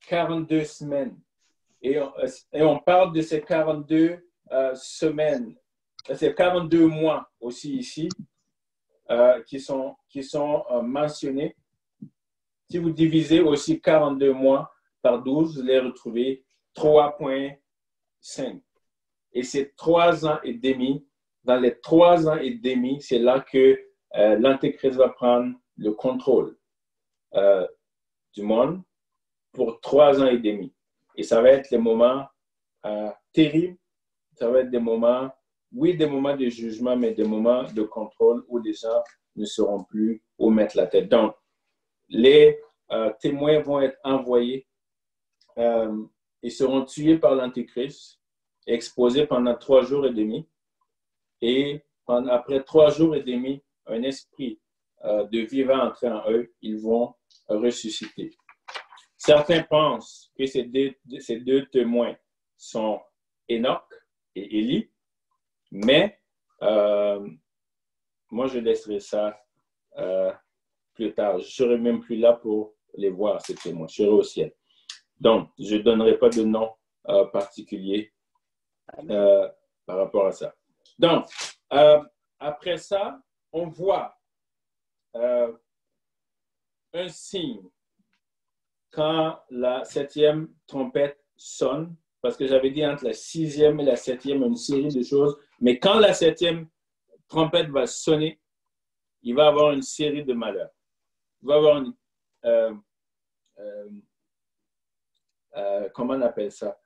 42 semaines. Et on parle de ces 42 semaines, c'est 42 mois aussi ici qui sont mentionnés. Si vous divisez aussi 42 mois par 12, vous allez retrouver 3,5. Et c'est 3 ans et demi. Dans les 3 ans et demi, c'est là que l'Antéchrist va prendre le contrôle du monde. pour 3 ans et demi. Et ça va être des moments terribles. Ça va être des moments, oui, des moments de jugement, mais des moments de contrôle où les gens ne sauront plus où mettre la tête. Donc, les témoins vont être envoyés. Ils seront tués par l'Antéchrist, exposés pendant 3 jours et demi. Et après 3 jours et demi, un esprit de vie va entrer en eux. Ils vont ressusciter. Certains pensent que ces deux témoins sont Enoch et Élie, mais moi, je laisserai ça plus tard. Je ne serai même plus là pour les voir, ces témoins. Je serai au ciel. Donc, je ne donnerai pas de nom particulier par rapport à ça. Donc, après ça, on voit un signe quand la 7e trompette sonne, parce que j'avais dit entre la 6e et la 7e, une série de choses, mais quand la 7e trompette va sonner, il va y avoir une série de malheurs. Il va y avoir comment on appelle ça?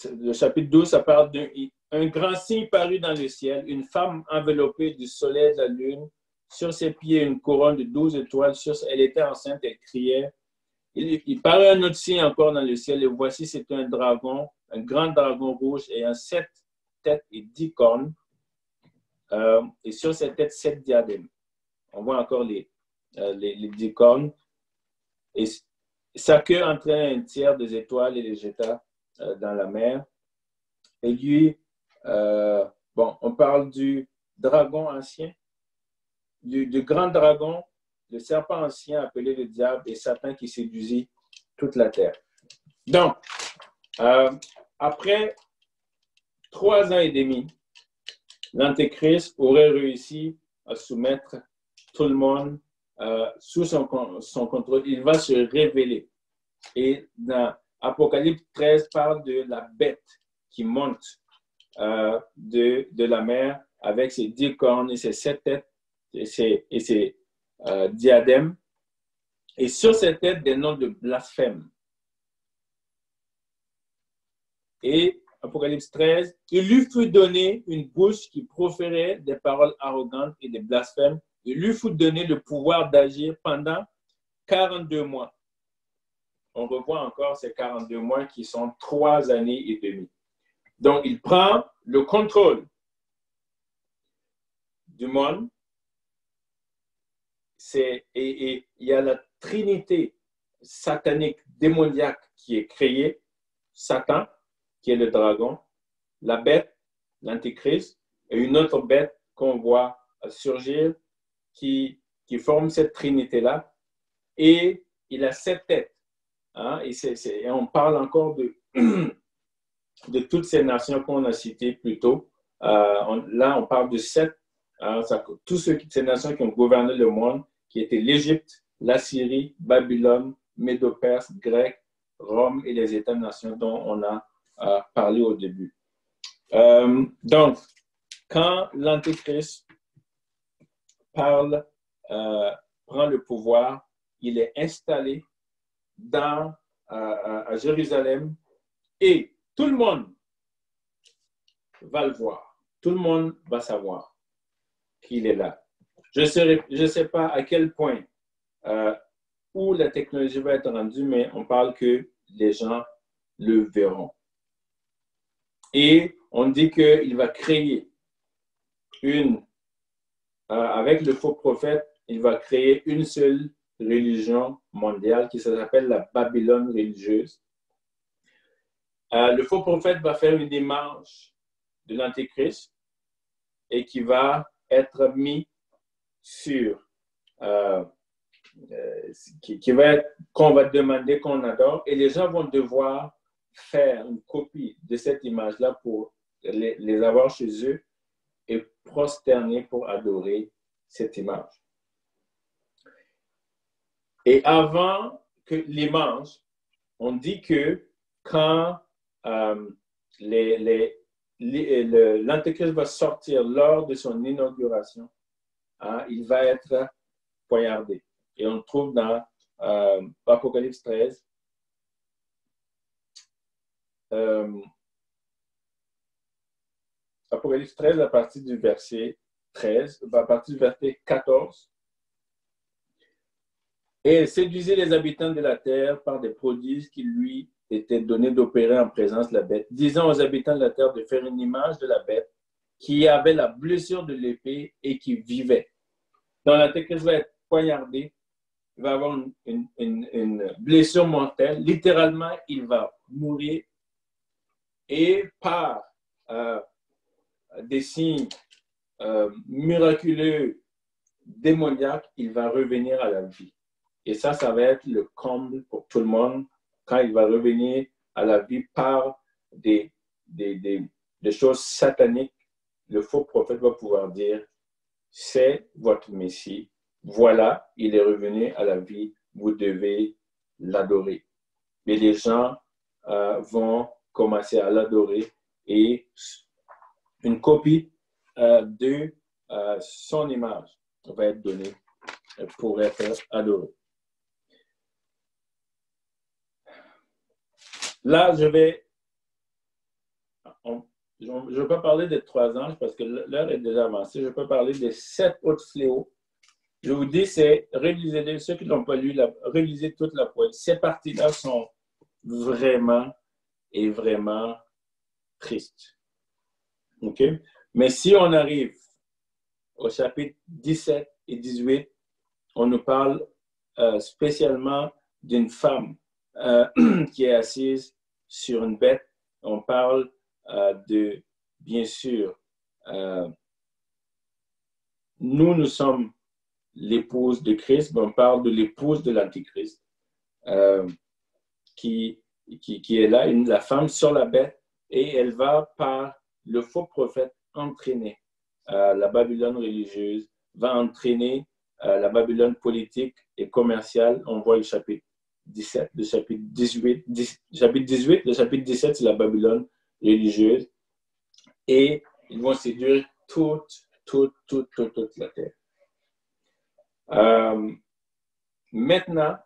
Le chapitre 12, ça parle d'un grand signe parut dans le ciel, une femme enveloppée du soleil et de la lune, sur ses pieds une couronne de 12 étoiles, elle était enceinte, elle criait. Il paraît un autre signe encore dans le ciel, et voici, c'est un dragon, un grand dragon rouge ayant 7 têtes et 10 cornes, et sur cette tête, 7 diadèmes. On voit encore les 10 cornes, et sa queue entraîna un tiers des étoiles et les jeta dans la mer. Et lui, on parle du dragon ancien, du grand dragon, le serpent ancien appelé le diable et Satan qui séduisit toute la terre. Donc, après 3 ans et demi, l'Antéchrist aurait réussi à soumettre tout le monde sous son contrôle. Il va se révéler. Et dans Apocalypse 13 parle de la bête qui monte de la mer avec ses 10 cornes et ses 7 têtes et ses diadèmes. Et sur ses têtes, des noms de blasphème. Et Apocalypse 13, il lui fut donné une bouche qui proférait des paroles arrogantes et des blasphèmes. Il lui fut donné le pouvoir d'agir pendant 42 mois. On revoit encore ces 42 mois qui sont 3 années et demie. Donc, il prend le contrôle du monde. Et il y a la trinité satanique, démoniaque qui est créée. Satan, qui est le dragon, la bête, l'antéchrist, et une autre bête qu'on voit surgir qui forme cette trinité-là. Et il a 7 têtes. Hein, et on parle encore de toutes ces nations qu'on a citées plus tôt. Là, on parle de 7. Toutes ces nations qui ont gouverné le monde, qui étaient l'Égypte, la Syrie, Babylone, Médo-Perse, Grec, Rome et les États-nations dont on a parlé au début. Donc, quand l'Antéchrist prend le pouvoir, il est installé à Jérusalem et tout le monde va le voir. Tout le monde va savoir qu'il est là. Je ne sais pas à quel point où la technologie va être rendue, mais on parle que les gens le verront. Et on dit qu'il va créer avec le faux prophète, il va créer une seule religion mondiale qui s'appelle la Babylone religieuse. Le faux prophète va faire une image de l'Antéchrist et qui va être mis sur, qu'on va demander qu'on adore, et les gens vont devoir faire une copie de cette image-là pour les avoir chez eux et prosterner pour adorer cette image. Et avant que l'image, on dit que quand l'Antéchrist va sortir lors de son inauguration, il va être poignardé. Et on le trouve dans Apocalypse 13, Apocalypse 13 à partir du verset 13, à partir du verset 14. Et elle séduisait les habitants de la terre par des prodiges qui lui étaient donnés d'opérer en présence de la bête, disant aux habitants de la terre de faire une image de la bête qui avait la blessure de l'épée et qui vivait. Dans l'Antéchrist va être poignardé, il va avoir une blessure mortelle. Littéralement, il va mourir et par des signes miraculeux, démoniaques, il va revenir à la vie. Et ça va être le comble pour tout le monde quand il va revenir à la vie par des choses sataniques. Le faux prophète va pouvoir dire, c'est votre Messie. Voilà, il est revenu à la vie. Vous devez l'adorer. Et les gens vont commencer à l'adorer et une copie de son image va être donnée pour être adorée. Là, je ne vais pas parler des 3 anges parce que l'heure est déjà avancée. Je peux parler des 7 autres fléaux. Je vous dis, relisez-les. Ceux qui ne l'ont pas lu, relisez toute la poésie. Ces parties-là sont vraiment tristes. OK? Mais si on arrive au chapitre 17 et 18, on nous parle spécialement d'une femme qui est assise sur une bête. On parle bien sûr, nous sommes l'épouse de Christ, mais on parle de l'épouse de l'Antichrist qui est là, la femme sur la bête, et elle va par le faux prophète entraîner la Babylone religieuse, va entraîner la Babylone politique et commerciale. On voit le chapitre 17, le chapitre 18, le chapitre 17, c'est la Babylone religieuse. Et ils vont séduire toute la terre. Maintenant,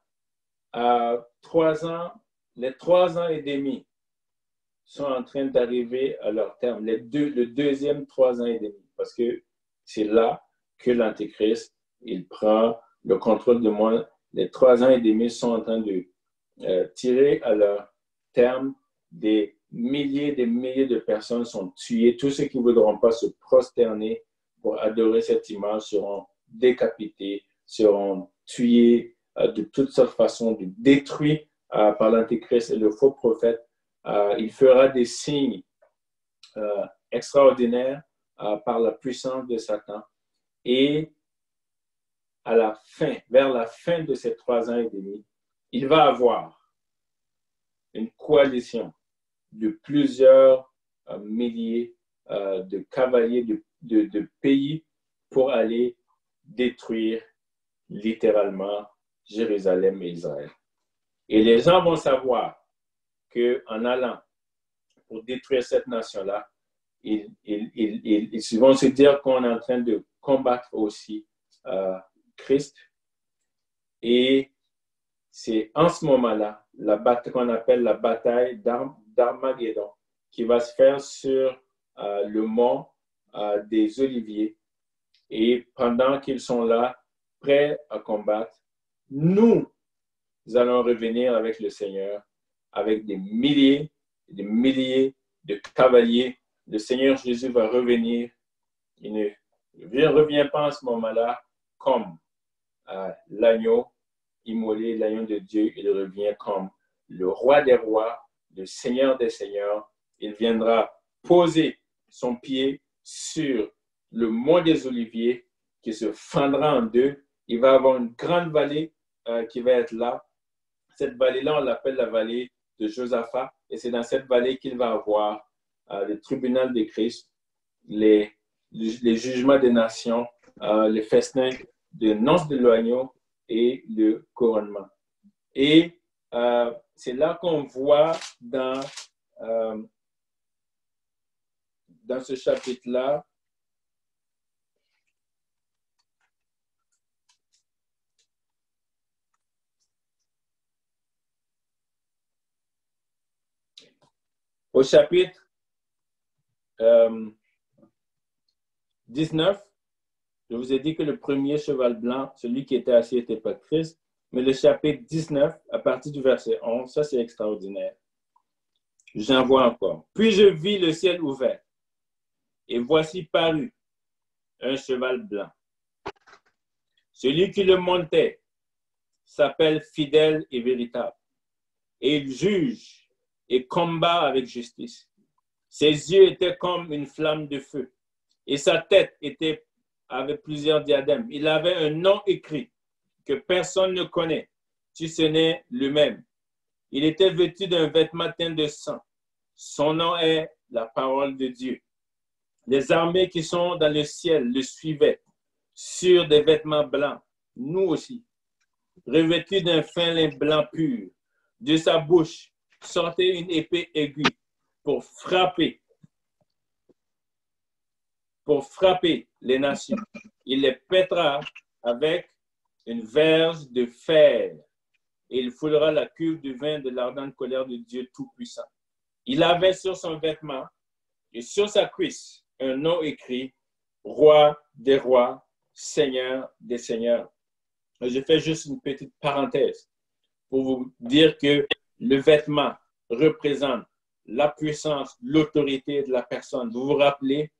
les 3 ans et demi sont en train d'arriver à leur terme. Le deuxième 3 ans et demi. Parce que c'est là que l'Antéchrist, il prend le contrôle de moi. Les 3 ans et demi sont en train de tirer à leur terme. Des milliers de personnes sont tuées. Tous ceux qui ne voudront pas se prosterner pour adorer cette image seront décapités, seront tués de toutes sortes de façons, détruits par l'Antéchrist et le faux prophète. Il fera des signes extraordinaires par la puissance de Satan. Et vers la fin de ces 3 ans et demi, il va avoir une coalition de plusieurs milliers de cavaliers de pays pour aller détruire littéralement Jérusalem et Israël. Et les gens vont savoir qu'en allant pour détruire cette nation-là, ils vont se dire qu'on est en train de combattre aussi Christ. Et c'est en ce moment-là, la bataille qu'on appelle la bataille d'Armageddon, qui va se faire sur le mont des Oliviers. Et pendant qu'ils sont là, prêts à combattre, nous allons revenir avec le Seigneur, avec des milliers et des milliers de cavaliers. Le Seigneur Jésus va revenir. Il ne revient pas en ce moment-là comme l'agneau immolé, l'agneau de Dieu. Il revient comme le roi des rois, le Seigneur des seigneurs. Il viendra poser son pied sur le mont des Oliviers qui se fendra en deux. Il va avoir une grande vallée qui va être là. Cette vallée-là, on l'appelle la vallée de Josaphat. Et c'est dans cette vallée qu'il va avoir le tribunal de Christ, les jugements des nations, les festins de noces de l'agneau et le couronnement. Et c'est là qu'on voit dans ce chapitre-là Au chapitre 19, je vous ai dit que le premier cheval blanc, celui qui était assis, n'était pas Christ. Mais le chapitre 19, à partir du verset 11, ça c'est extraordinaire. J'en vois encore. Puis je vis le ciel ouvert, et voici parut un cheval blanc. Celui qui le montait s'appelle fidèle et véritable, et il juge et combat avec justice. Ses yeux étaient comme une flamme de feu, et sa tête était avec plusieurs diadèmes. Il avait un nom écrit que personne ne connaît, si ce n'est lui-même. Il était vêtu d'un vêtement teint de sang. Son nom est la parole de Dieu. Les armées qui sont dans le ciel le suivaient sur des vêtements blancs, nous aussi, revêtus d'un fin lin blanc pur. De sa bouche sortait une épée aiguë pour frapper les nations. Il les pètera avec une verge de fer, et il foulera la cuve du vin de l'ardente colère de Dieu Tout-Puissant. Il avait sur son vêtement et sur sa cuisse un nom écrit, Roi des rois, Seigneur des seigneurs. Je fais juste une petite parenthèse pour vous dire que le vêtement représente la puissance, l'autorité de la personne. Vous vous rappelez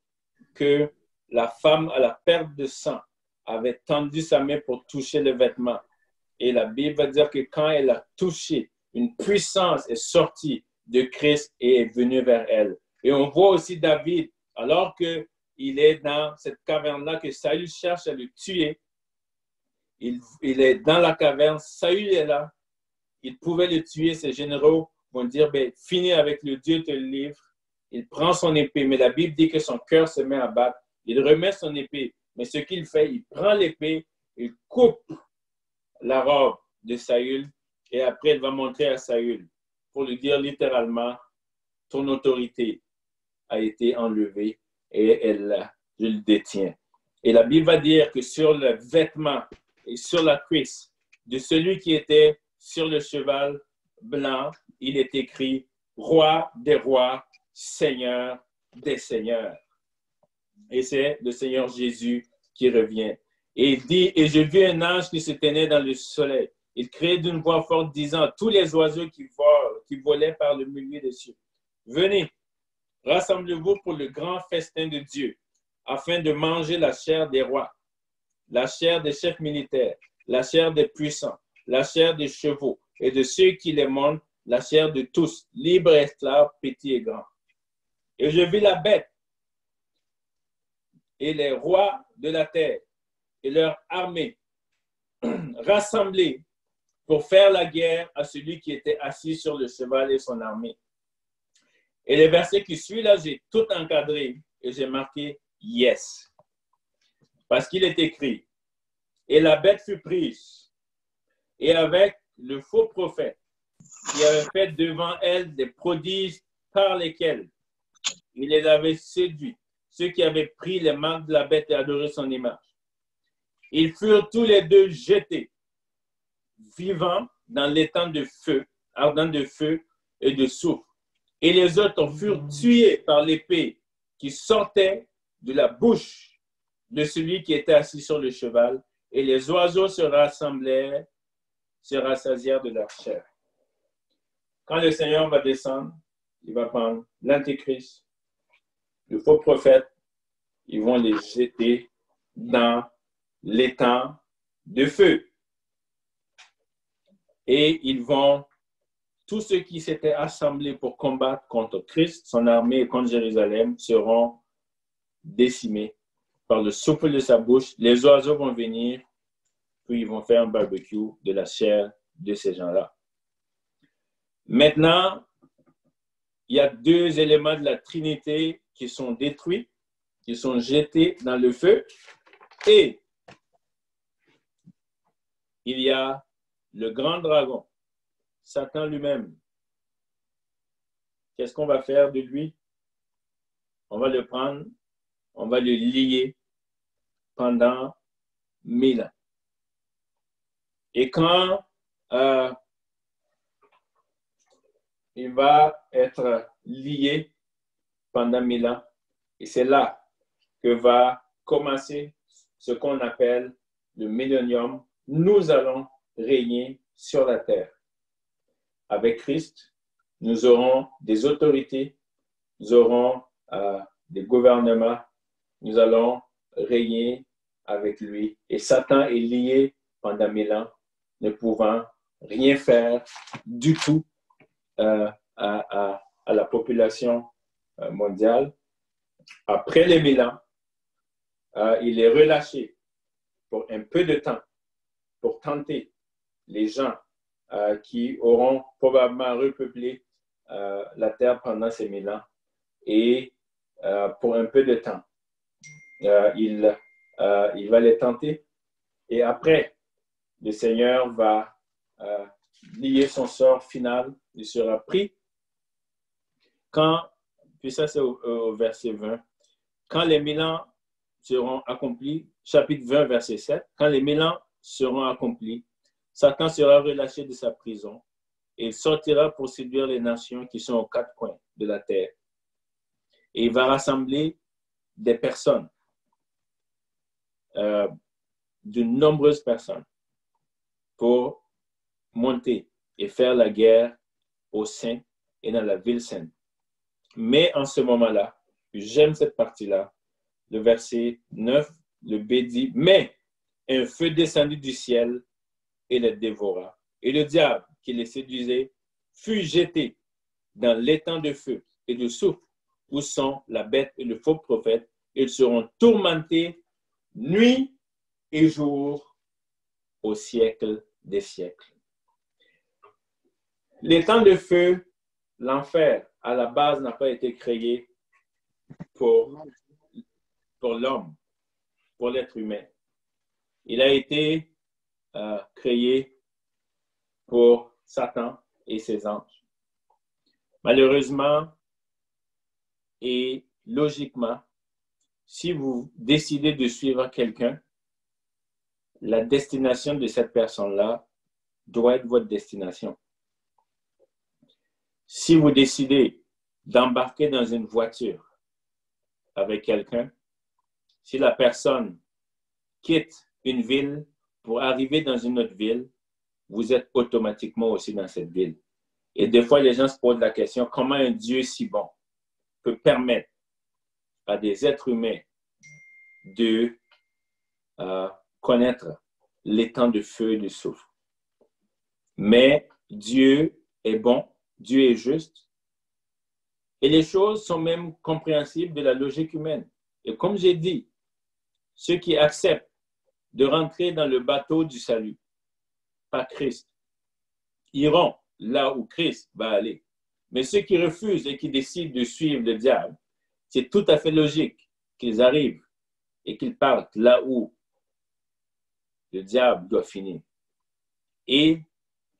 que la femme à la perte de sang avait tendu sa main pour toucher le vêtement. Et la Bible va dire que quand elle a touché, une puissance est sortie de Christ et est venue vers elle. Et on voit aussi David, alors qu'il est dans cette caverne-là, que Saül cherche à le tuer. Il est dans la caverne, Saül est là. Il pouvait le tuer, ses généraux vont dire, ben, finis avec le Dieu te le livre. Il prend son épée, mais la Bible dit que son cœur se met à battre. Il remet son épée, mais ce qu'il fait, il prend l'épée, il coupe la robe de Saül, et après il va montrer à Saül, pour lui dire littéralement, ton autorité a été enlevée et je le détiens. Et la Bible va dire que sur le vêtement et sur la cuisse de celui qui était sur le cheval blanc, il est écrit Roi des rois, Seigneur des seigneurs. Et c'est le Seigneur Jésus qui revient. Et il dit, et je vis un ange qui se tenait dans le soleil. Il criait d'une voix forte, disant, tous les oiseaux qui volaient par le milieu des cieux, venez, rassemblez-vous pour le grand festin de Dieu, afin de manger la chair des rois, la chair des chefs militaires, la chair des puissants, la chair des chevaux et de ceux qui les montent, la chair de tous, libres et esclaves, petits et grands. Et je vis la bête et les rois de la terre et leur armée rassemblés pour faire la guerre à celui qui était assis sur le cheval et son armée. Et les versets qui suivent là, j'ai tout encadré et j'ai marqué « Yes ». Parce qu'il est écrit, « Et la bête fut prise, et avec le faux prophète, qui avait fait devant elle des prodiges par lesquels il les avait séduits, ceux qui avaient pris les marques de la bête et adoré son image. Ils furent tous les deux jetés, vivants dans l'étang de feu, ardent de feu et de soufre. Et les autres furent tués par l'épée qui sortait de la bouche de celui qui était assis sur le cheval. Et les oiseaux se rassemblèrent, se rassasièrent de leur chair. Quand le Seigneur va descendre, il va prendre l'Antéchrist, le faux prophète, ils vont les jeter dans l'étang de feu. Et ils vont, tous ceux qui s'étaient assemblés pour combattre contre Christ, son armée et contre Jérusalem, seront décimés par le souffle de sa bouche. Les oiseaux vont venir, puis ils vont faire un barbecue de la chair de ces gens-là. Maintenant, il y a deux éléments de la Trinité qui sont détruits, qui sont jetés dans le feu, et il y a le grand dragon, Satan lui-même. Qu'est-ce qu'on va faire de lui? On va le prendre, on va le lier pendant 1000 ans. Et quand il va être lié pendant 1000 ans. Et c'est là que va commencer ce qu'on appelle le millénium. Nous allons régner sur la terre. Avec Christ, nous aurons des autorités, nous aurons des gouvernements, nous allons régner avec lui. Et Satan est lié pendant 1000 ans, ne pouvant rien faire du tout à la population mondiale. Après les 1000 ans, il est relâché pour un peu de temps pour tenter les gens qui auront probablement repeuplé la terre pendant ces 1000 ans. Et pour un peu de temps, il va les tenter. Et après, le Seigneur va lier son sort final. Il sera pris. Puis ça c'est au verset 20, quand les 1000 ans seront accomplis, chapitre 20, verset 7, quand les 1000 ans seront accomplis, Satan sera relâché de sa prison et il sortira pour séduire les nations qui sont aux quatre coins de la terre. Et il va rassembler des personnes, de nombreuses personnes, pour monter et faire la guerre aux saints et dans la ville sainte. Mais en ce moment-là, j'aime cette partie-là, le verset 9, le B dit, « Mais un feu descendit du ciel et les dévora. Et le diable qui les séduisait fut jeté dans l'étang de feu et de soufre où sont la bête et le faux prophète. Ils seront tourmentés nuit et jour au siècle des siècles. » L'étang de feu, l'enfer, à la base, n'a pas été créé pour l'homme, pour l'être humain. Il a été créé pour Satan et ses anges. Malheureusement et logiquement, si vous décidez de suivre quelqu'un, la destination de cette personne-là doit être votre destination. Si vous décidez d'embarquer dans une voiture avec quelqu'un, si la personne quitte une ville pour arriver dans une autre ville, vous êtes automatiquement aussi dans cette ville. Et des fois, les gens se posent la question, comment un Dieu si bon peut permettre à des êtres humains de connaître les temps de feu et de soufre. Mais Dieu est bon, Dieu est juste, et les choses sont même compréhensibles de la logique humaine. Et comme j'ai dit, ceux qui acceptent de rentrer dans le bateau du salut par Christ iront là où Christ va aller. Mais ceux qui refusent et qui décident de suivre le diable, c'est tout à fait logique qu'ils arrivent et qu'ils partent là où le diable doit finir. Et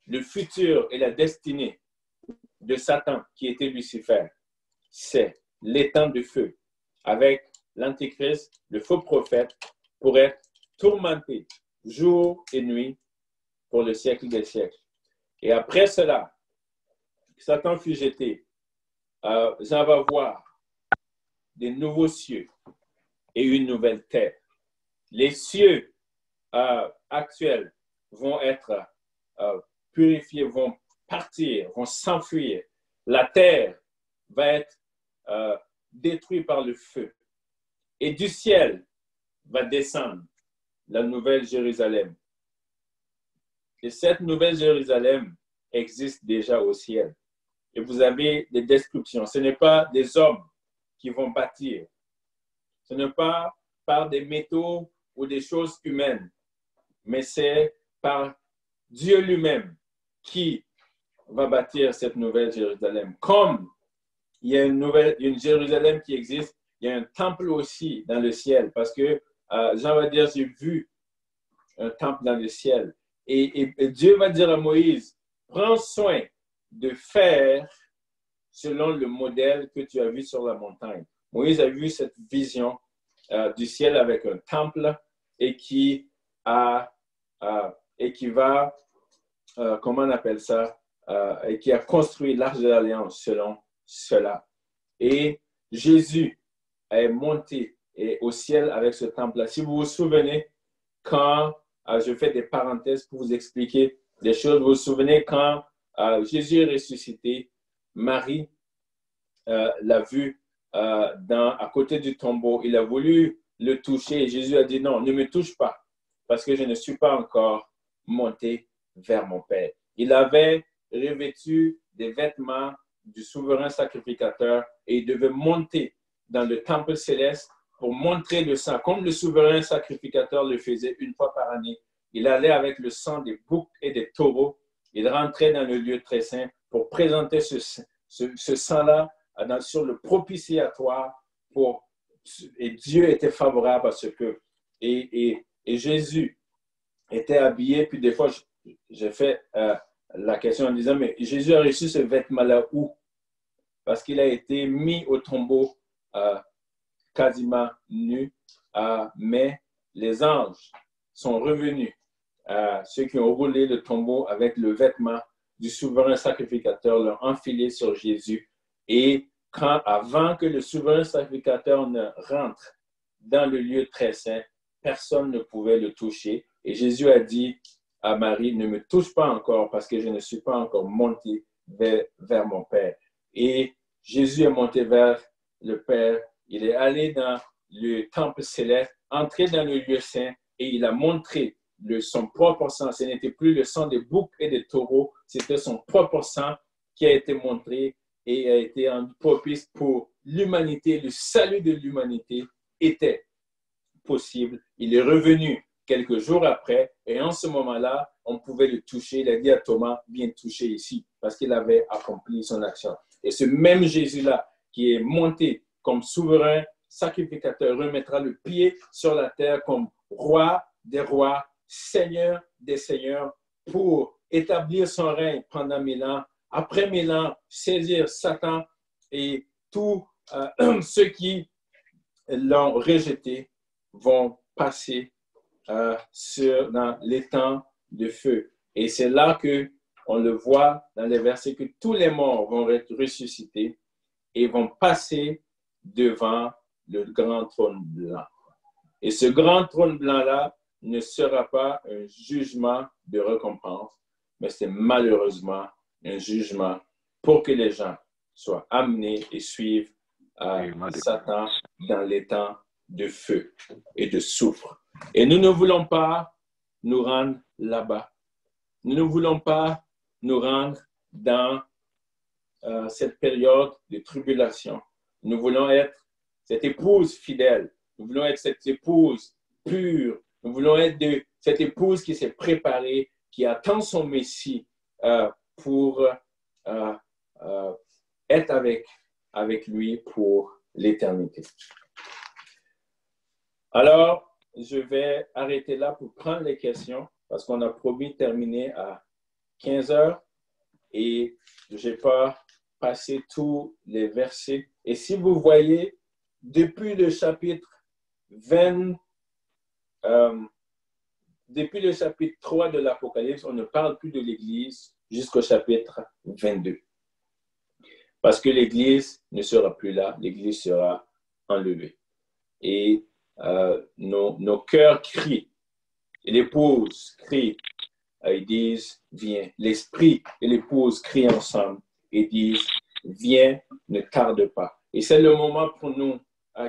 le futur et la destinée de Satan, qui était Lucifer, c'est l'étang de feu avec l'Antéchrist, le faux prophète, pour être tourmenté jour et nuit pour le siècle des siècles. Et après cela, Satan fut jeté. Jean va voir des nouveaux cieux et une nouvelle terre. Les cieux actuels vont être purifiés, vont partir, vont s'enfuir. La terre va être détruite par le feu. Et du ciel va descendre la nouvelle Jérusalem. Et cette nouvelle Jérusalem existe déjà au ciel. Et vous avez des descriptions. Ce n'est pas des hommes qui vont bâtir. Ce n'est pas par des métaux ou des choses humaines, mais c'est par Dieu lui-même qui va bâtir cette nouvelle Jérusalem. Comme il y a une Jérusalem qui existe, il y a un temple aussi dans le ciel, parce que Jean va dire, j'ai vu un temple dans le ciel. Et Dieu va dire à Moïse, prends soin de faire selon le modèle que tu as vu sur la montagne. Moïse a vu cette vision du ciel avec un temple et qui va, comment on appelle ça, et qui a construit l'Arche de l'Alliance selon cela. Et Jésus est monté au ciel avec ce temple-là. Si vous vous souvenez, quand je fais des parenthèses pour vous expliquer des choses, vous vous souvenez quand Jésus est ressuscité, Marie l'a vu à côté du tombeau. Il a voulu le toucher et Jésus a dit non, ne me touche pas parce que je ne suis pas encore monté vers mon Père. Il avait revêtu des vêtements du souverain sacrificateur et il devait monter dans le temple céleste pour montrer le sang, comme le souverain sacrificateur le faisait une fois par année. Il allait avec le sang des boucs et des taureaux. Il rentrait dans le lieu très saint pour présenter ce sang-là sur le propitiatoire. Et Dieu était favorable à ce peuple. Et Jésus était habillé, puis des fois, j'ai fait la question en disant, mais Jésus a reçu ce vêtement-là où? Parce qu'il a été mis au tombeau quasiment nu, mais les anges sont revenus, ceux qui ont roulé le tombeau avec le vêtement du souverain sacrificateur, l'ont enfilé sur Jésus. Et avant que le souverain sacrificateur ne rentre dans le lieu très saint, personne ne pouvait le toucher. Et Jésus a dit à Marie, ne me touche pas encore parce que je ne suis pas encore monté vers mon Père. Et Jésus est monté vers le Père. Il est allé dans le temple céleste, entré dans le lieu saint et il a montré son propre sang. Ce n'était plus le sang des boucs et des taureaux, c'était son propre sang qui a été montré et a été un propice pour l'humanité. Le salut de l'humanité était possible. Il est revenu quelques jours après et en ce moment-là, on pouvait le toucher. Il a dit à Thomas, viens toucher ici parce qu'il avait accompli son action. Et ce même Jésus-là qui est monté comme souverain sacrificateur remettra le pied sur la terre comme roi des rois, seigneur des seigneurs pour établir son règne pendant 1000 ans. Après 1000 ans, saisir Satan et tous ceux qui l'ont rejeté vont passer dans les temps de feu. Et c'est là qu'on le voit dans les versets que tous les morts vont être ressuscités et vont passer devant le grand trône blanc. Et ce grand trône blanc-là ne sera pas un jugement de récompense, mais c'est malheureusement un jugement pour que les gens soient amenés et suivent Satan dans les temps de feu et de soufre. Et nous ne voulons pas nous rendre là-bas. Nous ne voulons pas nous rendre dans cette période de tribulation. Nous voulons être cette épouse fidèle. Nous voulons être cette épouse pure. Nous voulons être cette épouse qui s'est préparée, qui attend son Messie pour être avec lui pour l'éternité. Alors, je vais arrêter là pour prendre les questions parce qu'on a promis terminer à 15 heures et je n'ai pas passé tous les versets. Et si vous voyez, depuis le chapitre 3 de l'Apocalypse, on ne parle plus de l'Église jusqu'au chapitre 22. Parce que l'Église ne sera plus là, l'Église sera enlevée. Et nos cœurs crient, et l'épouse crie, ils disent, viens. L'esprit et l'épouse crient ensemble et disent, viens, ne tarde pas. Et c'est le moment pour nous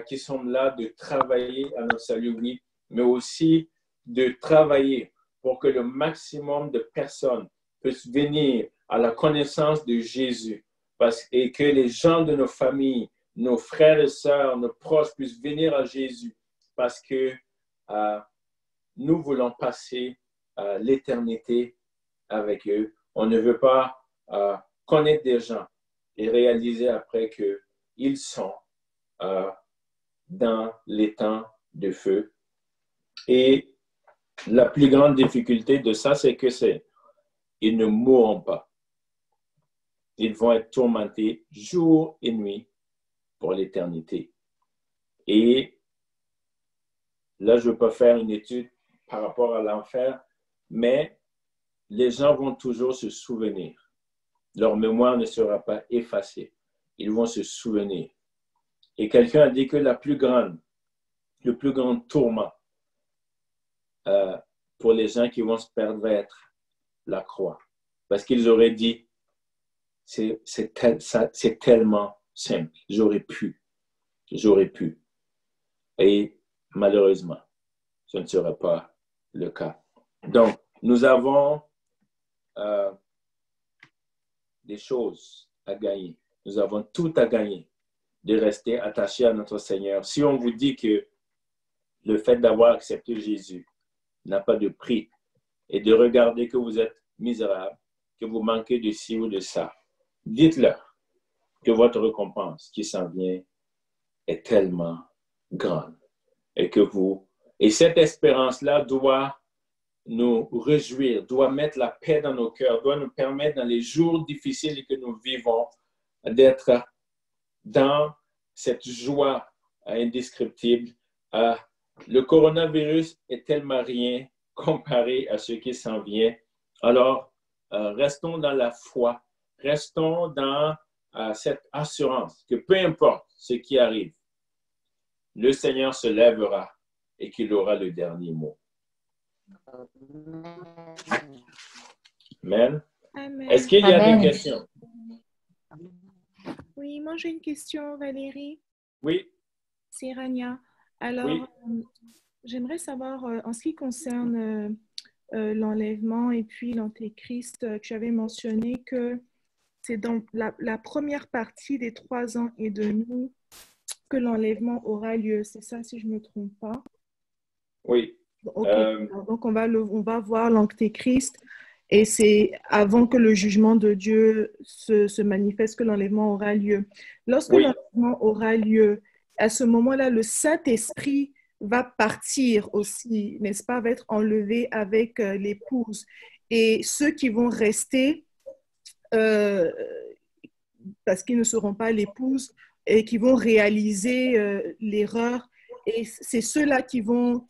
qui sommes là de travailler à notre salut, oui, mais aussi de travailler pour que le maximum de personnes puissent venir à la connaissance de Jésus et que les gens de nos familles, nos frères et sœurs, nos proches puissent venir à Jésus parce que nous voulons passer l'éternité avec eux. On ne veut pas connaître des gens et réaliser après qu'ils sont dans les temps de feu. Et la plus grande difficulté de ça, c'est ils ne mourront pas. Ils vont être tourmentés jour et nuit pour l'éternité. Et là, je ne veux pas faire une étude par rapport à l'enfer, mais les gens vont toujours se souvenir Leur mémoire ne sera pas effacée. Ils vont se souvenir. Et quelqu'un a dit que le plus grand tourment pour les gens qui vont se perdre va être la croix. Parce qu'ils auraient dit, c'est tellement simple. J'aurais pu. Et malheureusement, ce ne sera pas le cas. Donc, nous avons des choses à gagner. Nous avons tout à gagner de rester attachés à notre Seigneur. Si on vous dit que le fait d'avoir accepté Jésus n'a pas de prix et de regarder que vous êtes misérable, que vous manquez de ci ou de ça, dites-leur que votre récompense qui s'en vient est tellement grande et cette espérance-là doit nous réjouir, doit mettre la paix dans nos cœurs, doit nous permettre dans les jours difficiles que nous vivons d'être dans cette joie indescriptible. Le coronavirus est tellement rien comparé à ce qui s'en vient. Alors, restons dans la foi, restons dans cette assurance que peu importe ce qui arrive, le Seigneur se lèvera et qu'il aura le dernier mot. Amen. Amen. Est-ce qu'il y a des questions? Oui, moi j'ai une question, Valérie. Oui. C'est Rania. Alors, oui. J'aimerais savoir, en ce qui concerne l'enlèvement et puis l'antéchrist, tu avais mentionné que c'est dans la première partie des 3 ans et demi que l'enlèvement aura lieu. C'est ça, si je ne me trompe pas? Oui. Okay. Donc, on va voir l'antéchrist et c'est avant que le jugement de Dieu se manifeste que l'enlèvement aura lieu. Lorsque l'enlèvement aura lieu, à ce moment-là, le Saint-Esprit va partir aussi, n'est-ce pas, va être enlevé avec l'épouse. Et ceux qui vont rester, parce qu'ils ne seront pas l'épouse, et qui vont réaliser l'erreur, et c'est ceux-là qui vont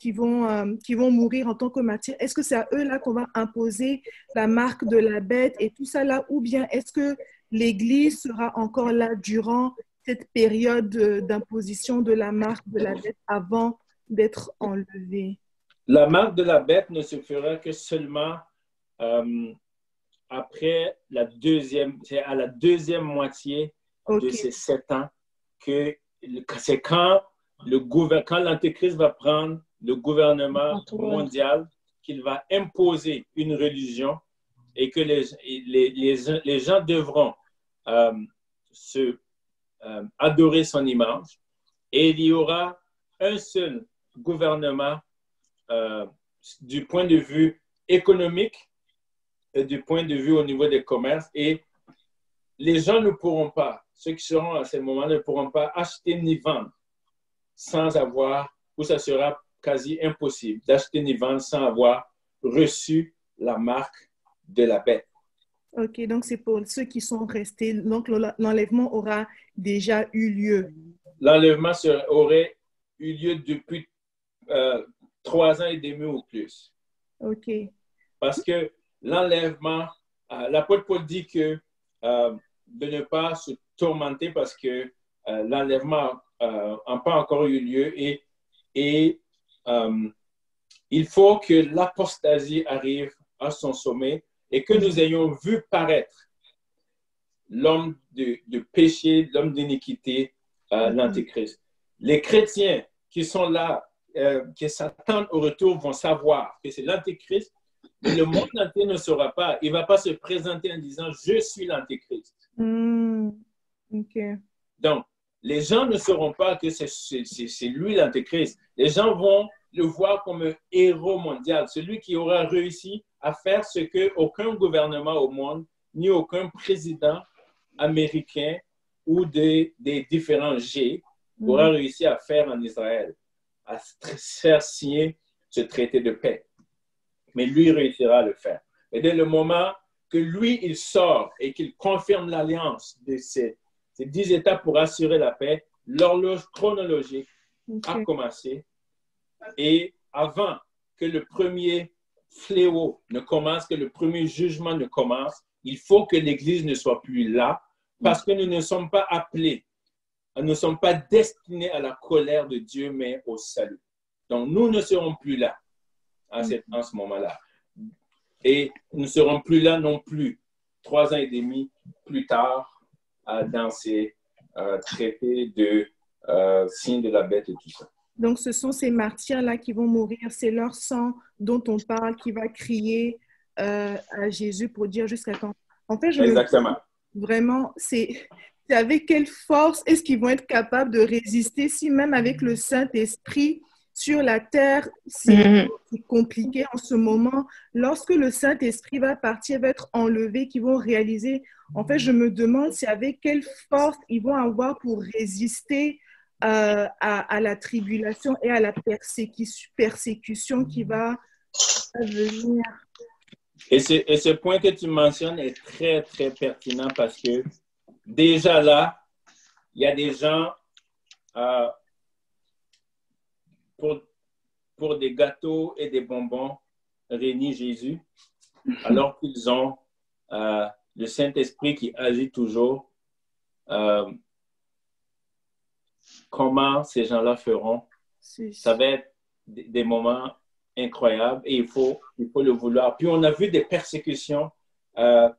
mourir en tant que martyrs. Est-ce que c'est à eux-là qu'on va imposer la marque de la bête et tout ça là, ou bien est-ce que l'Église sera encore là durant cette période d'imposition de la marque de la bête avant d'être enlevée? La marque de la bête ne se fera que seulement après c'est à la deuxième moitié de ces 7 ans que c'est quand l'Antéchrist va prendre le gouvernement mondial, qu'il va imposer une religion et que les gens devront adorer son image. Et il y aura un seul gouvernement du point de vue économique et du point de vue au niveau des commerces. Et les gens ne pourront pas, ceux qui seront à ce moment-là ne pourront pas acheter ni vendre sans avoir, ou ça sera quasi impossible d'acheter ni vendre sans avoir reçu la marque de la bête. Ok, donc c'est pour ceux qui sont restés. Donc l'enlèvement aura déjà eu lieu. L'enlèvement aurait eu lieu depuis 3 ans et demi ou plus. Ok. Parce que l'enlèvement, l'apôtre Paul dit que de ne pas se tourmenter parce que l'enlèvement n'a pas encore eu lieu et il faut que l'apostasie arrive à son sommet et que nous ayons vu paraître l'homme de péché, l'homme d'iniquité, l'Antéchrist. Les chrétiens qui sont là, qui s'attendent au retour, vont savoir que c'est l'Antéchrist, mais le monde entier ne saura pas. Il ne va pas se présenter en disant « Je suis l'Antéchrist ». Okay. Donc, les gens ne sauront pas que c'est lui l'Antéchrist. Les gens vont le voir comme un héros mondial, celui qui aura réussi à faire ce qu'aucun gouvernement au monde, ni aucun président américain ou des différents G aura réussi à faire en Israël, à faire signer ce traité de paix. Mais lui réussira à le faire. Et dès le moment que lui, il sort et qu'il confirme l'alliance de ces 10 États pour assurer la paix, l'horloge chronologique a commencé. Et avant que le premier fléau ne commence, que le premier jugement ne commence, il faut que l'Église ne soit plus là parce que nous ne sommes pas appelés, nous ne sommes pas destinés à la colère de Dieu, mais au salut. Donc, nous ne serons plus là en ce moment-là. Et nous ne serons plus là non plus 3 ans et demi plus tard dans ces traités de signes de la bête et tout ça. Donc, ce sont ces martyrs-là qui vont mourir. C'est leur sang dont on parle qui va crier à Jésus pour dire jusqu'à quand. En fait, je Exactement. vraiment, c'est avec quelle force est-ce qu'ils vont être capables de résister si même avec le Saint-Esprit sur la terre, c'est compliqué en ce moment. Lorsque le Saint-Esprit va partir, va être enlevé, qu'ils vont réaliser. En fait, je me demande c'est avec quelle force ils vont avoir pour résister à la tribulation et à la persécution qui va venir. Et ce point que tu mentionnes est très, très pertinent parce que déjà là, il y a des gens pour des gâteaux et des bonbons réunissent Jésus alors qu'ils ont le Saint-Esprit qui agit toujours. Comment ces gens-là feront? Ça va être des moments incroyables et il faut le vouloir. Puis on a vu des persécutions dans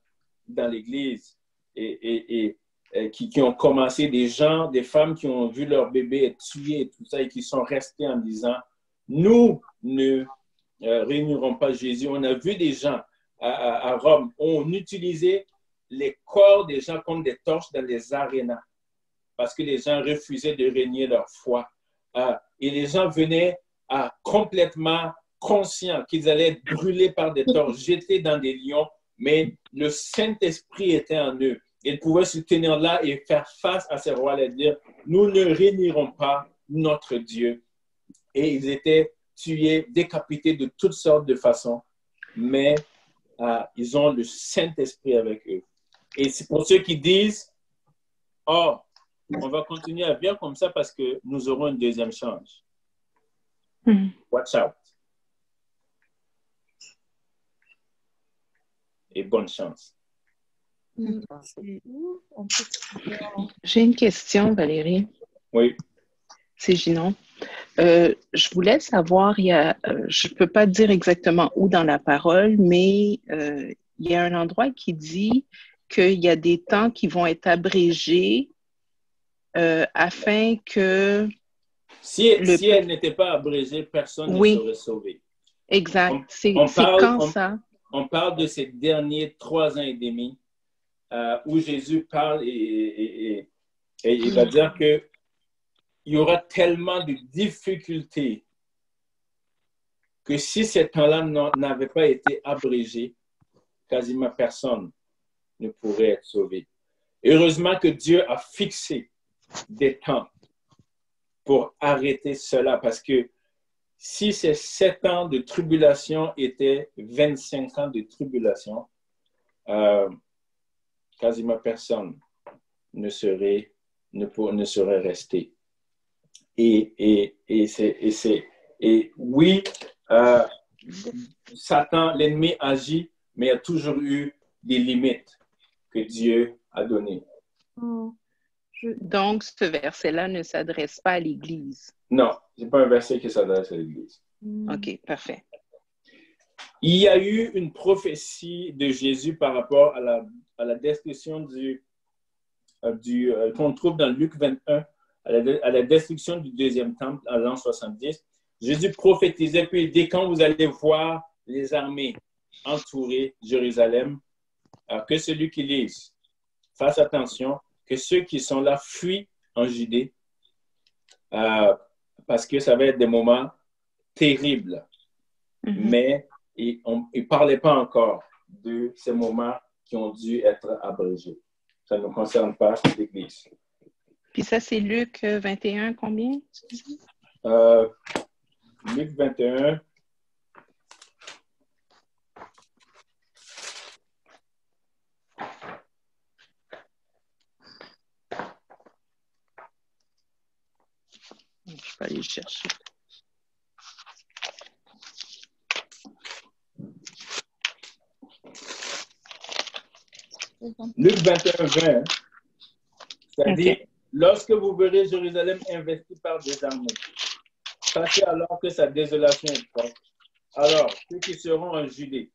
l'Église qui ont commencé, des gens, des femmes qui ont vu leur bébé être tué et tout ça et qui sont restés en disant nous ne réunirons pas Jésus. On a vu des gens à Rome, on utilisait les corps des gens comme des torches dans les arénas parce que les gens refusaient de régner leur foi. Et les gens venaient complètement conscients qu'ils allaient être brûlés par des torches, jetés dans des lions, mais le Saint-Esprit était en eux. Ils pouvaient se tenir là et faire face à ces rois et dire, nous ne réunirons pas notre Dieu. Et ils étaient tués, décapités de toutes sortes de façons, mais ils ont le Saint-Esprit avec eux. Et c'est pour ceux qui disent, oh, on va continuer à vivre comme ça parce que nous aurons une deuxième chance. Watch out. Et bonne chance. J'ai une question, Valérie. Oui. C'est Ginon. Je voulais savoir, je ne peux pas dire exactement où dans la parole, mais il y a un endroit qui dit qu'il y a des temps qui vont être abrégés afin que... Si elle n'était pas abrégée, personne ne serait sauvé. Exact. C'est quand ça? On parle de ces derniers 3 ans et demi où Jésus parle et il va dire qu'il y aura tellement de difficultés que si ces temps-là n'avaient pas été abrégés, quasiment personne ne pourrait être sauvé. Heureusement que Dieu a fixé des temps pour arrêter cela parce que si ces 7 ans de tribulation étaient 25 ans de tribulation, quasiment personne ne serait resté. Et oui, Satan, l'ennemi agit, mais il y a toujours eu des limites que Dieu a données. Donc, ce verset-là ne s'adresse pas à l'Église. Non, ce n'est pas un verset qui s'adresse à l'Église. OK, parfait. Il y a eu une prophétie de Jésus par rapport à la destruction qu'on trouve dans Luc 21, à la destruction du deuxième temple à l'an 70. Jésus prophétisait, puis il dit, quand vous allez voir les armées entourer Jérusalem, que celui qui lise fasse attention, que ceux qui sont là fuient en Judée, parce que ça va être des moments terribles. Mais il ne parlait pas encore de ces moments qui ont dû être abrégés. Ça ne concerne pas l'Église. Puis ça, c'est Luc 21, combien? Luc 21. Je peux aller le chercher. Luc 21, 20, ça dit, Ok. lorsque vous verrez Jérusalem investie par des armées, sachez alors que sa désolation est proche. Alors, ceux qui seront en Judée,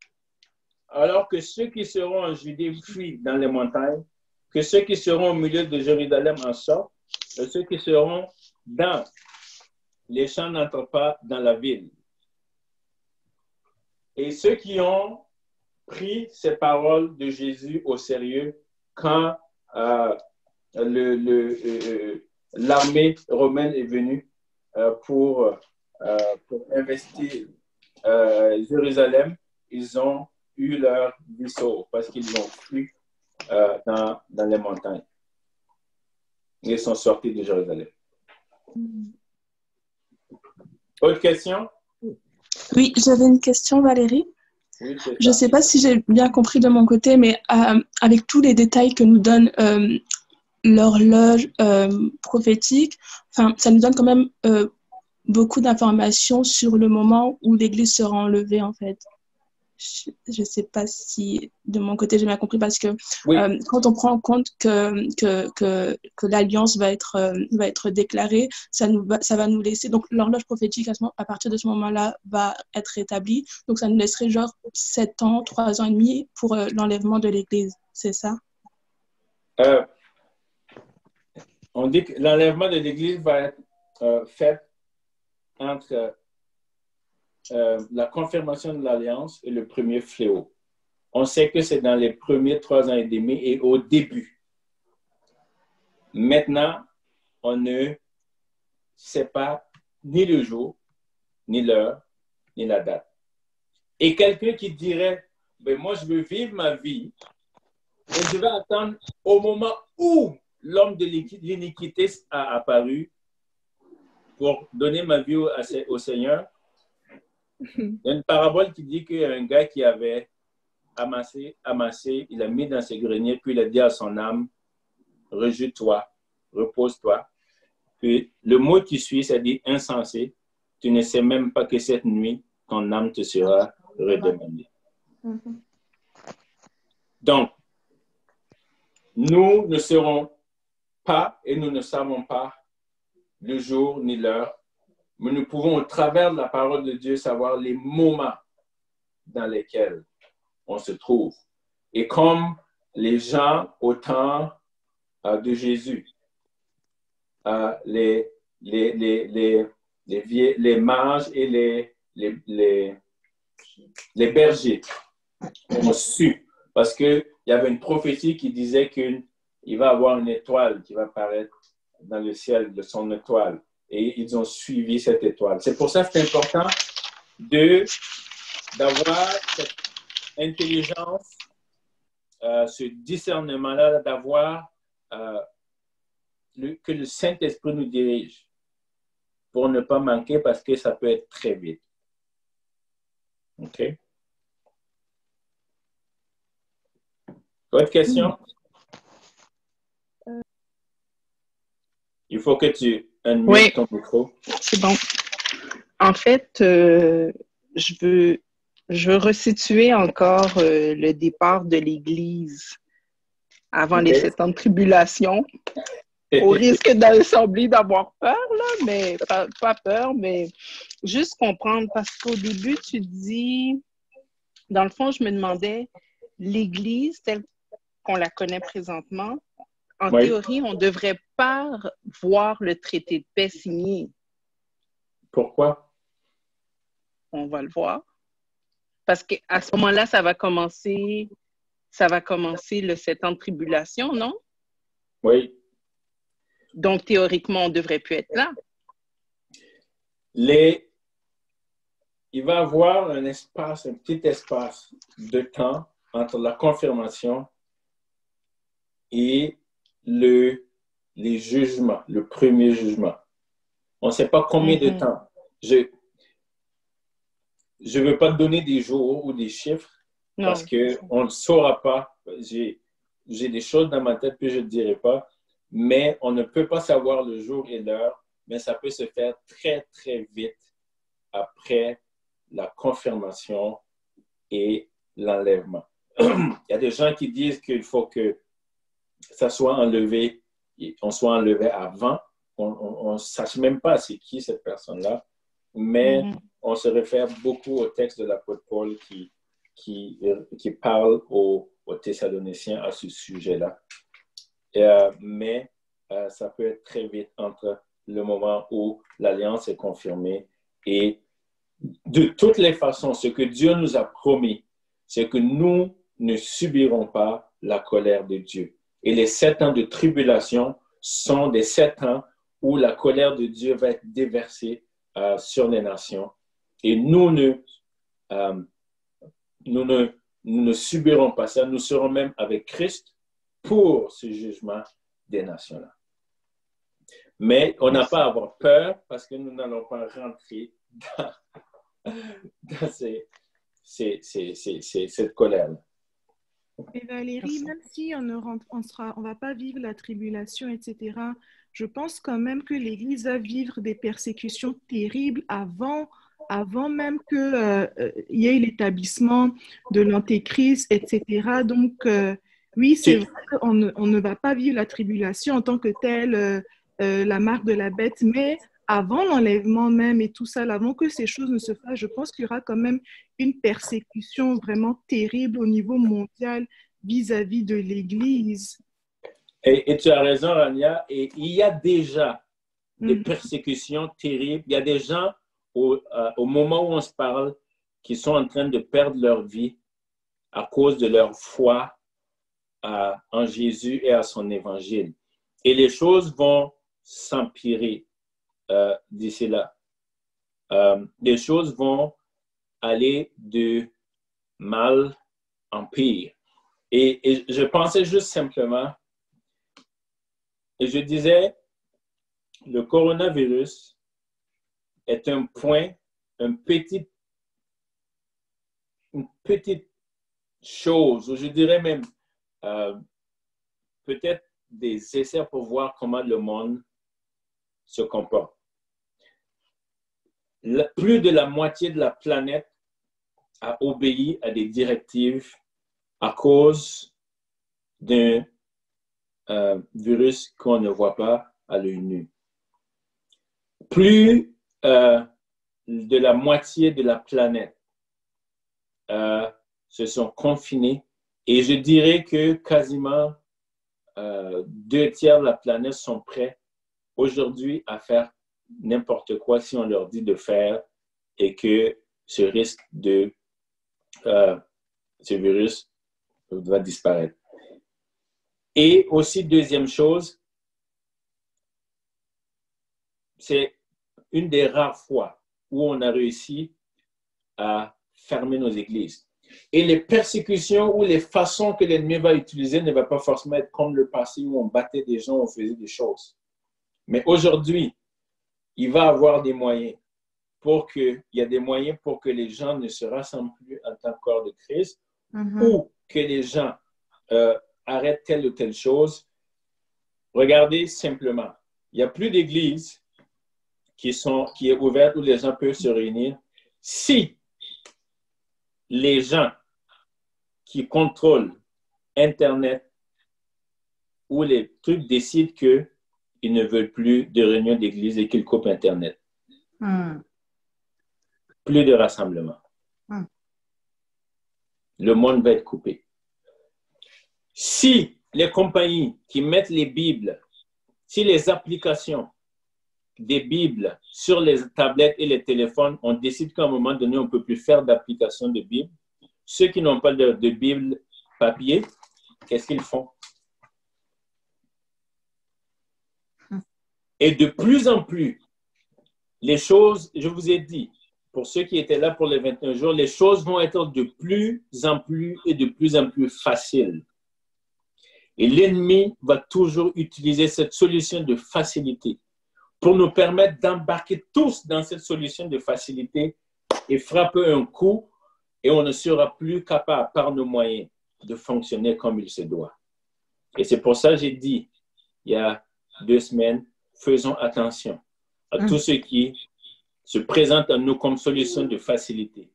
alors que ceux qui seront en Judée fuient dans les montagnes, que ceux qui seront au milieu de Jérusalem en sortent, et ceux qui seront dans les champs n'entrent pas dans la ville. Et ceux qui ont pris ces paroles de Jésus au sérieux quand l'armée romaine est venue pour investir Jérusalem, ils ont eu leur vie sauve parce qu'ils ont fui dans les montagnes. Ils sont sortis de Jérusalem. Autre question? Oui, j'avais une question, Valérie. Oui, c'est Je ne ça. sais pas si j'ai bien compris de mon côté, mais avec tous les détails que nous donne l'horloge prophétique, enfin, ça nous donne quand même beaucoup d'informations sur le moment où l'Église sera enlevée, en fait. Je ne sais pas si de mon côté j'ai bien compris, parce que Oui. quand on prend en compte que l'alliance va être déclarée, ça va nous laisser, donc l'horloge prophétique à partir de ce moment-là va être établie, donc ça nous laisserait genre 7 ans, 3 ans et demi pour l'enlèvement de l'Église, c'est ça? On dit que l'enlèvement de l'Église va être fait entre la confirmation de l'Alliance et le premier fléau. On sait que c'est dans les premiers 3 ans et demi et au début. Maintenant, on ne sait pas ni le jour, ni l'heure, ni la date. Et quelqu'un qui dirait, ben moi je veux vivre ma vie et je vais attendre au moment où l'homme de l'iniquité a apparu pour donner ma vie au Seigneur. Il y a une parabole qui dit qu'il y a un gars qui avait amassé, il a mis dans ses greniers, puis il a dit à son âme, rejette-toi, repose-toi. Puis le mot qui suit, ça dit insensé, tu ne sais même pas que cette nuit, ton âme te sera redemandée. Donc, nous ne serons pas et nous ne savons pas le jour ni l'heure, mais nous pouvons, au travers de la parole de Dieu, savoir les moments dans lesquels on se trouve. Et comme les gens au temps de Jésus, les mages et les bergers ont su, parce qu'il y avait une prophétie qui disait qu'il va avoir une étoile qui va apparaître dans le ciel de son étoile. Et ils ont suivi cette étoile. C'est pour ça que c'est important d'avoir cette intelligence, ce discernement-là, d'avoir que le Saint-Esprit nous dirige pour ne pas manquer, parce que ça peut être très vite. OK? Autre question? Il faut que tu unmutes ton micro. C'est bon. En fait, je veux resituer encore le départ de l'Église avant les 7 ans de tribulation. Au risque d'assembler, d'avoir peur, là, mais pas peur, mais juste comprendre, parce qu'au début, tu dis, dans le fond, je me demandais, l'Église telle qu'on la connaît présentement, en théorie, on ne devrait pas voir le traité de paix signé. Pourquoi? On va le voir. Parce qu'à ce moment-là, ça va commencer le 7 ans de tribulation, non? Oui. Donc, théoriquement, on ne devrait plus être là. Il va y avoir un petit espace de temps entre la confirmation et les jugements, le premier jugement. On ne sait pas combien de temps. Je ne veux pas donner des jours ou des chiffres parce qu'on ne le saura pas. J'ai des choses dans ma tête que je ne dirai pas, mais on ne peut pas savoir le jour et l'heure, mais ça peut se faire très, très vite après la confirmation et l'enlèvement. il y a des gens qui disent qu'il faut que ça soit enlevé, on soit enlevé avant. On ne sache même pas c'est qui cette personne-là, mais on se réfère beaucoup au texte de l'apôtre Paul qui parle aux Thessaloniciens à ce sujet-là. Mais ça peut être très vite entre le moment où l'alliance est confirmée et de toutes les façons, ce que Dieu nous a promis, c'est que nous ne subirons pas la colère de Dieu. Et les 7 ans de tribulation sont des 7 ans où la colère de Dieu va être déversée sur les nations. Et nous ne subirons pas ça. Nous serons même avec Christ pour ce jugement des nations-là. Mais on n'a pas à avoir peur parce que nous n'allons pas rentrer dans cette colère-là. Et Valérie, même si on va pas vivre la tribulation, etc., je pense quand même que l'Église va vivre des persécutions terribles avant même qu'il y ait l'établissement de l'Antéchrist, etc. Donc, oui, c'est vrai qu'on ne va pas vivre la tribulation en tant que telle, la marque de la bête, mais avant l'enlèvement même et tout ça, avant que ces choses ne se fassent, je pense qu'il y aura quand même une persécution vraiment terrible au niveau mondial vis-à-vis de l'Église. Et tu as raison, Rania, et il y a déjà des persécutions terribles. Il y a des gens, au moment où on se parle, qui sont en train de perdre leur vie à cause de leur foi en Jésus et à son évangile. Et les choses vont s'empirer d'ici là. Les choses vont aller de mal en pire. Et je pensais juste simplement, et je disais, le coronavirus est un point, une petite chose, ou je dirais même peut-être des essais pour voir comment le monde se comporte. Plus de la moitié de la planète a obéi à des directives à cause d'un virus qu'on ne voit pas à l'œil nu. Plus de la moitié de la planète se sont confinés et je dirais que quasiment 2 tiers de la planète sont prêts aujourd'hui à faire n'importe quoi si on leur dit de faire et que ce risque de ce virus va disparaître. Et aussi, deuxième chose, c'est une des rares fois où on a réussi à fermer nos églises. Et les persécutions ou les façons que l'ennemi va utiliser ne va pas forcément être comme le passé où on battait des gens, on faisait des choses. Mais aujourd'hui, il va y avoir des moyens il y a des moyens pour que les gens ne se rassemblent plus en tant que corps de Christ ou que les gens arrêtent telle ou telle chose. Regardez simplement, il n'y a plus d'églises qui est ouverte où les gens peuvent se réunir si les gens qui contrôlent Internet ou les trucs décident qu'ils ne veulent plus de réunions d'église et qu'ils coupent Internet. Plus de rassemblement. Le monde va être coupé. Si les compagnies qui mettent les Bibles, si les applications des Bibles sur les tablettes et les téléphones, on décide qu'à un moment donné, on ne peut plus faire d'application de Bible, ceux qui n'ont pas de Bible papier, qu'est-ce qu'ils font? Et de plus en plus, les choses, je vous ai dit, pour ceux qui étaient là pour les 21 jours, les choses vont être de plus en plus et de plus en plus faciles. Et l'ennemi va toujours utiliser cette solution de facilité pour nous permettre d'embarquer tous dans cette solution de facilité et frapper un coup et on ne sera plus capable, par nos moyens, de fonctionner comme il se doit. Et c'est pour ça que j'ai dit, il y a 2 semaines, faisons attention à tout ce qui se présente à nous comme solution de facilité.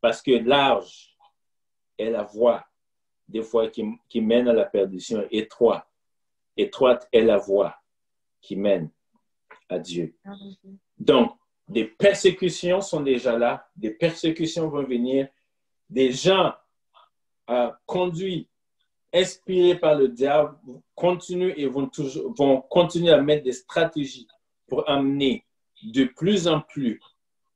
Parce que large est la voie des fois qui mène à la perdition. Étroite est la voie qui mène à Dieu. Donc, des persécutions sont déjà là, des persécutions vont venir, des gens conduits, inspirés par le diable, continuent et vont continuer à mettre des stratégies pour amener de plus en plus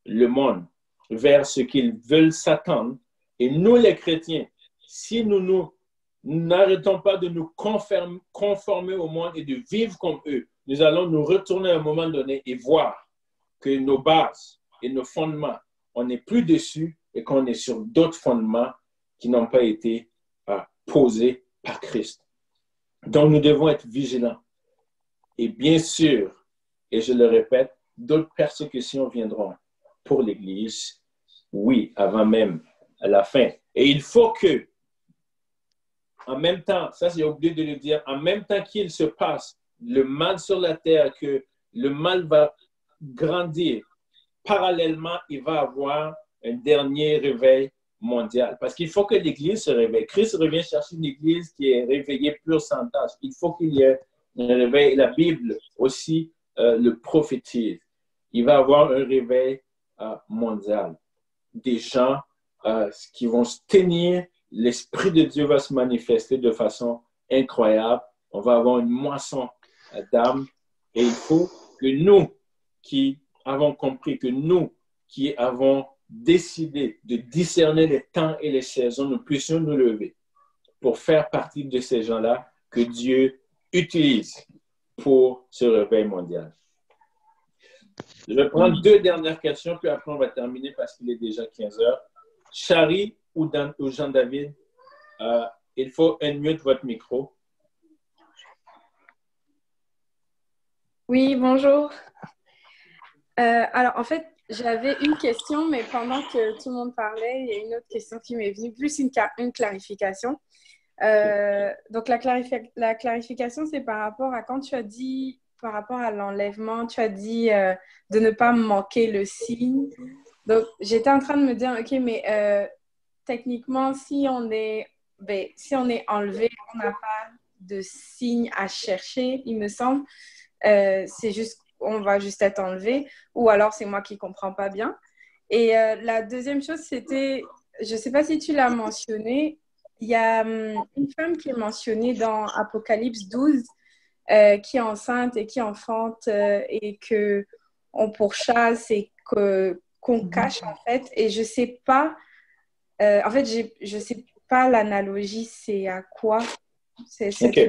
le monde vers ce qu'ils veulent s'attendre. Et nous, les chrétiens, si nous n'arrêtons pas de nous conformer au monde et de vivre comme eux, nous allons nous retourner à un moment donné et voir que nos bases et nos fondements, on n'est plus dessus et qu'on est sur d'autres fondements qui n'ont pas été posés par Christ. Donc, nous devons être vigilants. Et bien sûr, et je le répète, d'autres persécutions viendront pour l'Église, oui, avant même à la fin. Et il faut que, en même temps, ça j'ai oublié de le dire, en même temps qu'il se passe le mal sur la terre, que le mal va grandir, parallèlement, il va y avoir un dernier réveil mondial. Parce qu'il faut que l'Église se réveille. Christ revient chercher une Église qui est réveillée pure sans tâche. Il faut qu'il y ait un réveil. La Bible aussi le prophétise. Il va y avoir un réveil mondial. Des gens qui vont se tenir, l'Esprit de Dieu va se manifester de façon incroyable. On va avoir une moisson d'âmes. Et il faut que nous qui avons compris, que nous qui avons décidé de discerner les temps et les saisons, nous puissions nous lever pour faire partie de ces gens-là que Dieu utilise pour ce réveil mondial. Je vais prendre 2 dernières questions, puis après on va terminer parce qu'il est déjà 15 heures. Chari ou Jean-David, il faut unmute votre micro. Oui, bonjour. Alors, en fait, j'avais une question, mais pendant que tout le monde parlait, il y a une autre question qui m'est venue, plus une clarification. Donc, la clarification, c'est par rapport à quand tu as dit, par rapport à l'enlèvement, tu as dit de ne pas manquer le signe. Donc, j'étais en train de me dire, OK, mais techniquement, si on est enlevé, on n'a pas de signe à chercher, il me semble. C'est juste, on va juste être enlevé, ou alors c'est moi qui ne comprends pas bien. Et la deuxième chose, c'était, je ne sais pas si tu l'as mentionné, il y a une femme qui est mentionnée dans Apocalypse 12, qui est enceinte et qui enfante et qu'on pourchasse et qu'on cache en fait. Et je ne sais pas, en fait, je ne sais pas l'analogie, c'est à quoi OK.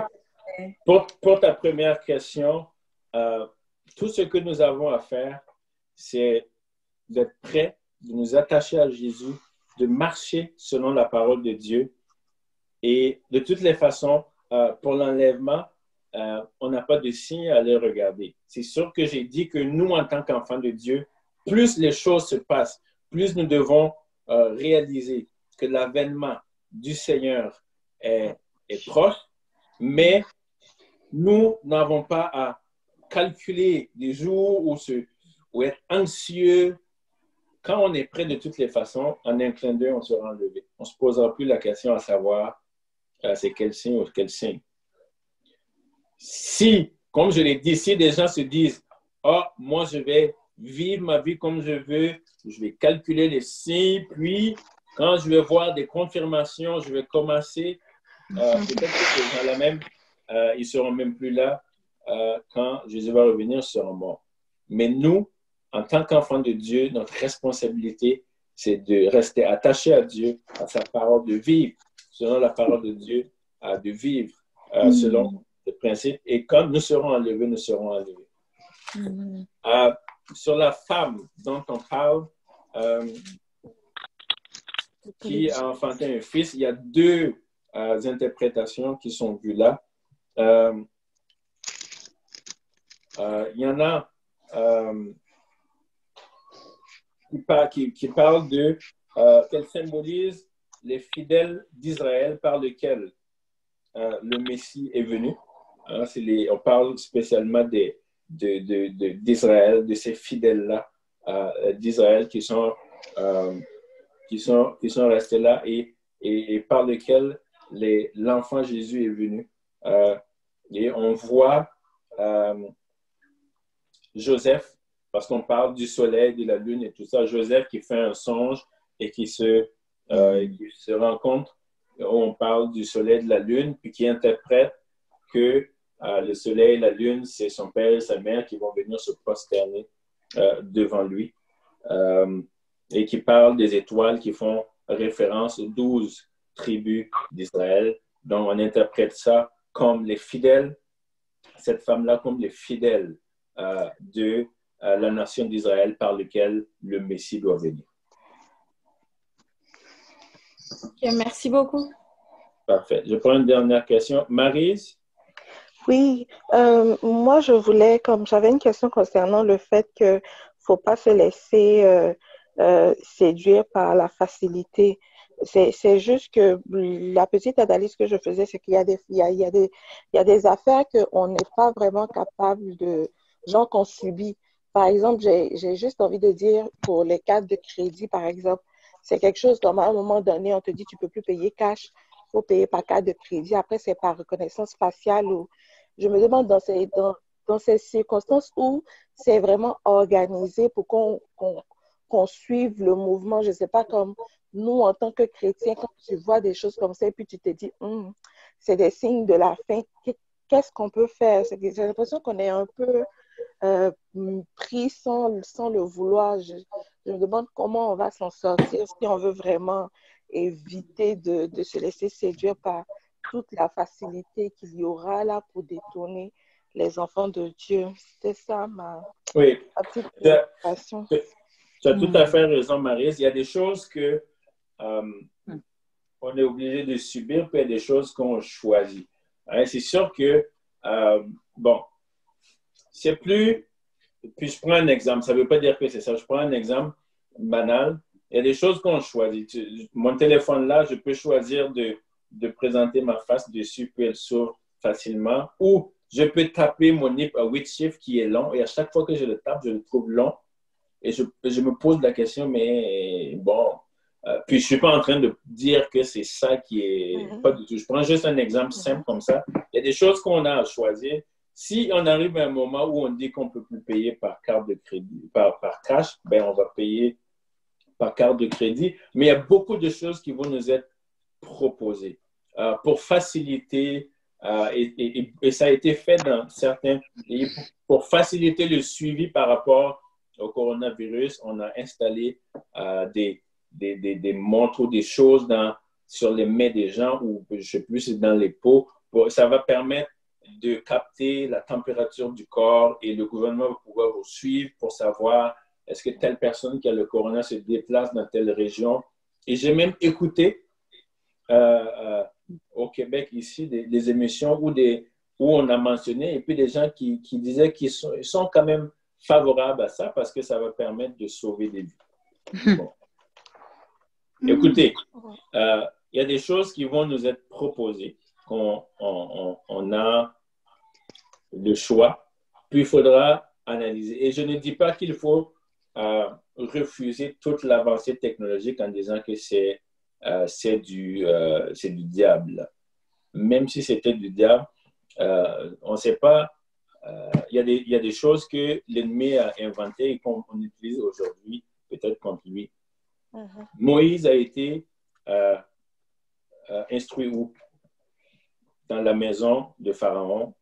Pour ta première question, tout ce que nous avons à faire, c'est d'être prêts, de nous attacher à Jésus, de marcher selon la parole de Dieu. Et de toutes les façons, pour l'enlèvement, on n'a pas de signe à aller regarder. C'est sûr que j'ai dit que nous, en tant qu'enfants de Dieu, plus les choses se passent, plus nous devons réaliser que l'avènement du Seigneur est proche, mais nous n'avons pas à calculer les jours ou être anxieux. Quand on est prêt de toutes les façons, en un clin d'œil, on sera enlevé. On ne se posera plus la question à savoir c'est quel signe ou quel signe. Si, comme je l'ai dit, si des gens se disent « Ah, moi, je vais vivre ma vie comme je veux, je vais calculer les signes, puis quand je vais voir des confirmations, je vais commencer. » Peut-être que ces gens-là même, ils ne seront même plus là quand Jésus va revenir, ils seront morts. Mais nous, en tant qu'enfants de Dieu, notre responsabilité, c'est de rester attachés à Dieu, à sa parole, de vivre selon la parole de Dieu, de vivre selon le principe. Et quand nous serons enlevés, nous serons enlevés. Sur la femme dont on parle, qui a enfanté un fils, il y a 2 interprétations qui sont vues là. Il y en a qui parlent de qu'elle symbolise les fidèles d'Israël par lesquels le Messie est venu. On parle spécialement d'Israël, de ces fidèles-là d'Israël qui sont restés là et par lesquels l'enfant Jésus est venu. Et on voit Joseph, parce qu'on parle du soleil, de la lune et tout ça, Joseph qui fait un songe et qui se rencontre, on parle du soleil, de la lune, puis qui interprète que le soleil et la lune, c'est son père et sa mère qui vont venir se prosterner devant lui. Et qui parle des étoiles qui font référence aux 12 tribus d'Israël. Donc, on interprète ça comme les fidèles, cette femme-là comme les fidèles de la nation d'Israël par lequel le Messie doit venir. Ok, merci beaucoup. Parfait. Je prends une dernière question. Maryse? Oui, moi je voulais, comme j'avais une question concernant le fait qu'il ne faut pas se laisser séduire par la facilité. C'est juste que la petite analyse que je faisais, c'est qu'il y a des affaires qu'on n'est pas vraiment capable de, genre qu'on subit. Par exemple, j'ai juste envie de dire pour les cartes de crédit, par exemple, c'est quelque chose comme à un moment donné, on te dit tu ne peux plus payer cash, il faut payer par carte de crédit. Après, c'est par reconnaissance faciale. Ou je me demande dans ces circonstances où c'est vraiment organisé pour qu'on suive le mouvement. Je ne sais pas, comme nous, en tant que chrétiens, quand tu vois des choses comme ça, et puis tu te dis, c'est des signes de la fin, qu'est-ce qu'on peut faire? J'ai l'impression qu'on est un peu pris sans le vouloir. Je me demande comment on va s'en sortir si on veut vraiment éviter de se laisser séduire par toute la facilité qu'il y aura là pour détourner les enfants de Dieu. C'était ça ma petite préoccupation. Tu as tout à fait raison, Maryse. Il y a des choses que on est obligé de subir, puis il y a des choses qu'on choisit. Hein, c'est sûr que, c'est plus... Puis je prends un exemple, ça ne veut pas dire que c'est ça. Je prends un exemple banal. Il y a des choses qu'on choisit. Mon téléphone là, je peux choisir de présenter ma face dessus, puis elle s'ouvre facilement. Ou je peux taper mon NIP à 8 chiffres qui est long, et à chaque fois que je le tape, je le trouve long. Et je me pose la question, mais bon, puis je ne suis pas en train de dire que c'est ça qui est pas du tout. Je prends juste un exemple simple comme ça. Il y a des choses qu'on a à choisir. Si on arrive à un moment où on dit qu'on ne peut plus payer par carte de crédit, par cash, ben on va payer par carte de crédit. Mais il y a beaucoup de choses qui vont nous être proposées pour faciliter, et ça a été fait dans certains pays, pour faciliter le suivi par rapport au coronavirus. On a installé des montres ou des choses sur les mains des gens, ou je ne sais plus, c'est dans les pots. Ça va permettre de capter la température du corps, et le gouvernement va pouvoir vous suivre pour savoir est-ce que telle personne qui a le corona se déplace dans telle région. Et j'ai même écouté au Québec ici des émissions où on a mentionné, et puis des gens qui disaient qu'ils sont quand même favorables à ça parce que ça va permettre de sauver des vies. Bon. Écoutez, il y a des choses qui vont nous être proposées, qu'on a le choix, puis il faudra analyser. Et je ne dis pas qu'il faut refuser toute l'avancée technologique en disant que c'est du diable. Même si c'était du diable, on ne sait pas. Il y a des choses que l'ennemi a inventées et qu'on utilise aujourd'hui, peut-être contre lui. Moïse a été instruit où? Dans la maison de Pharaon.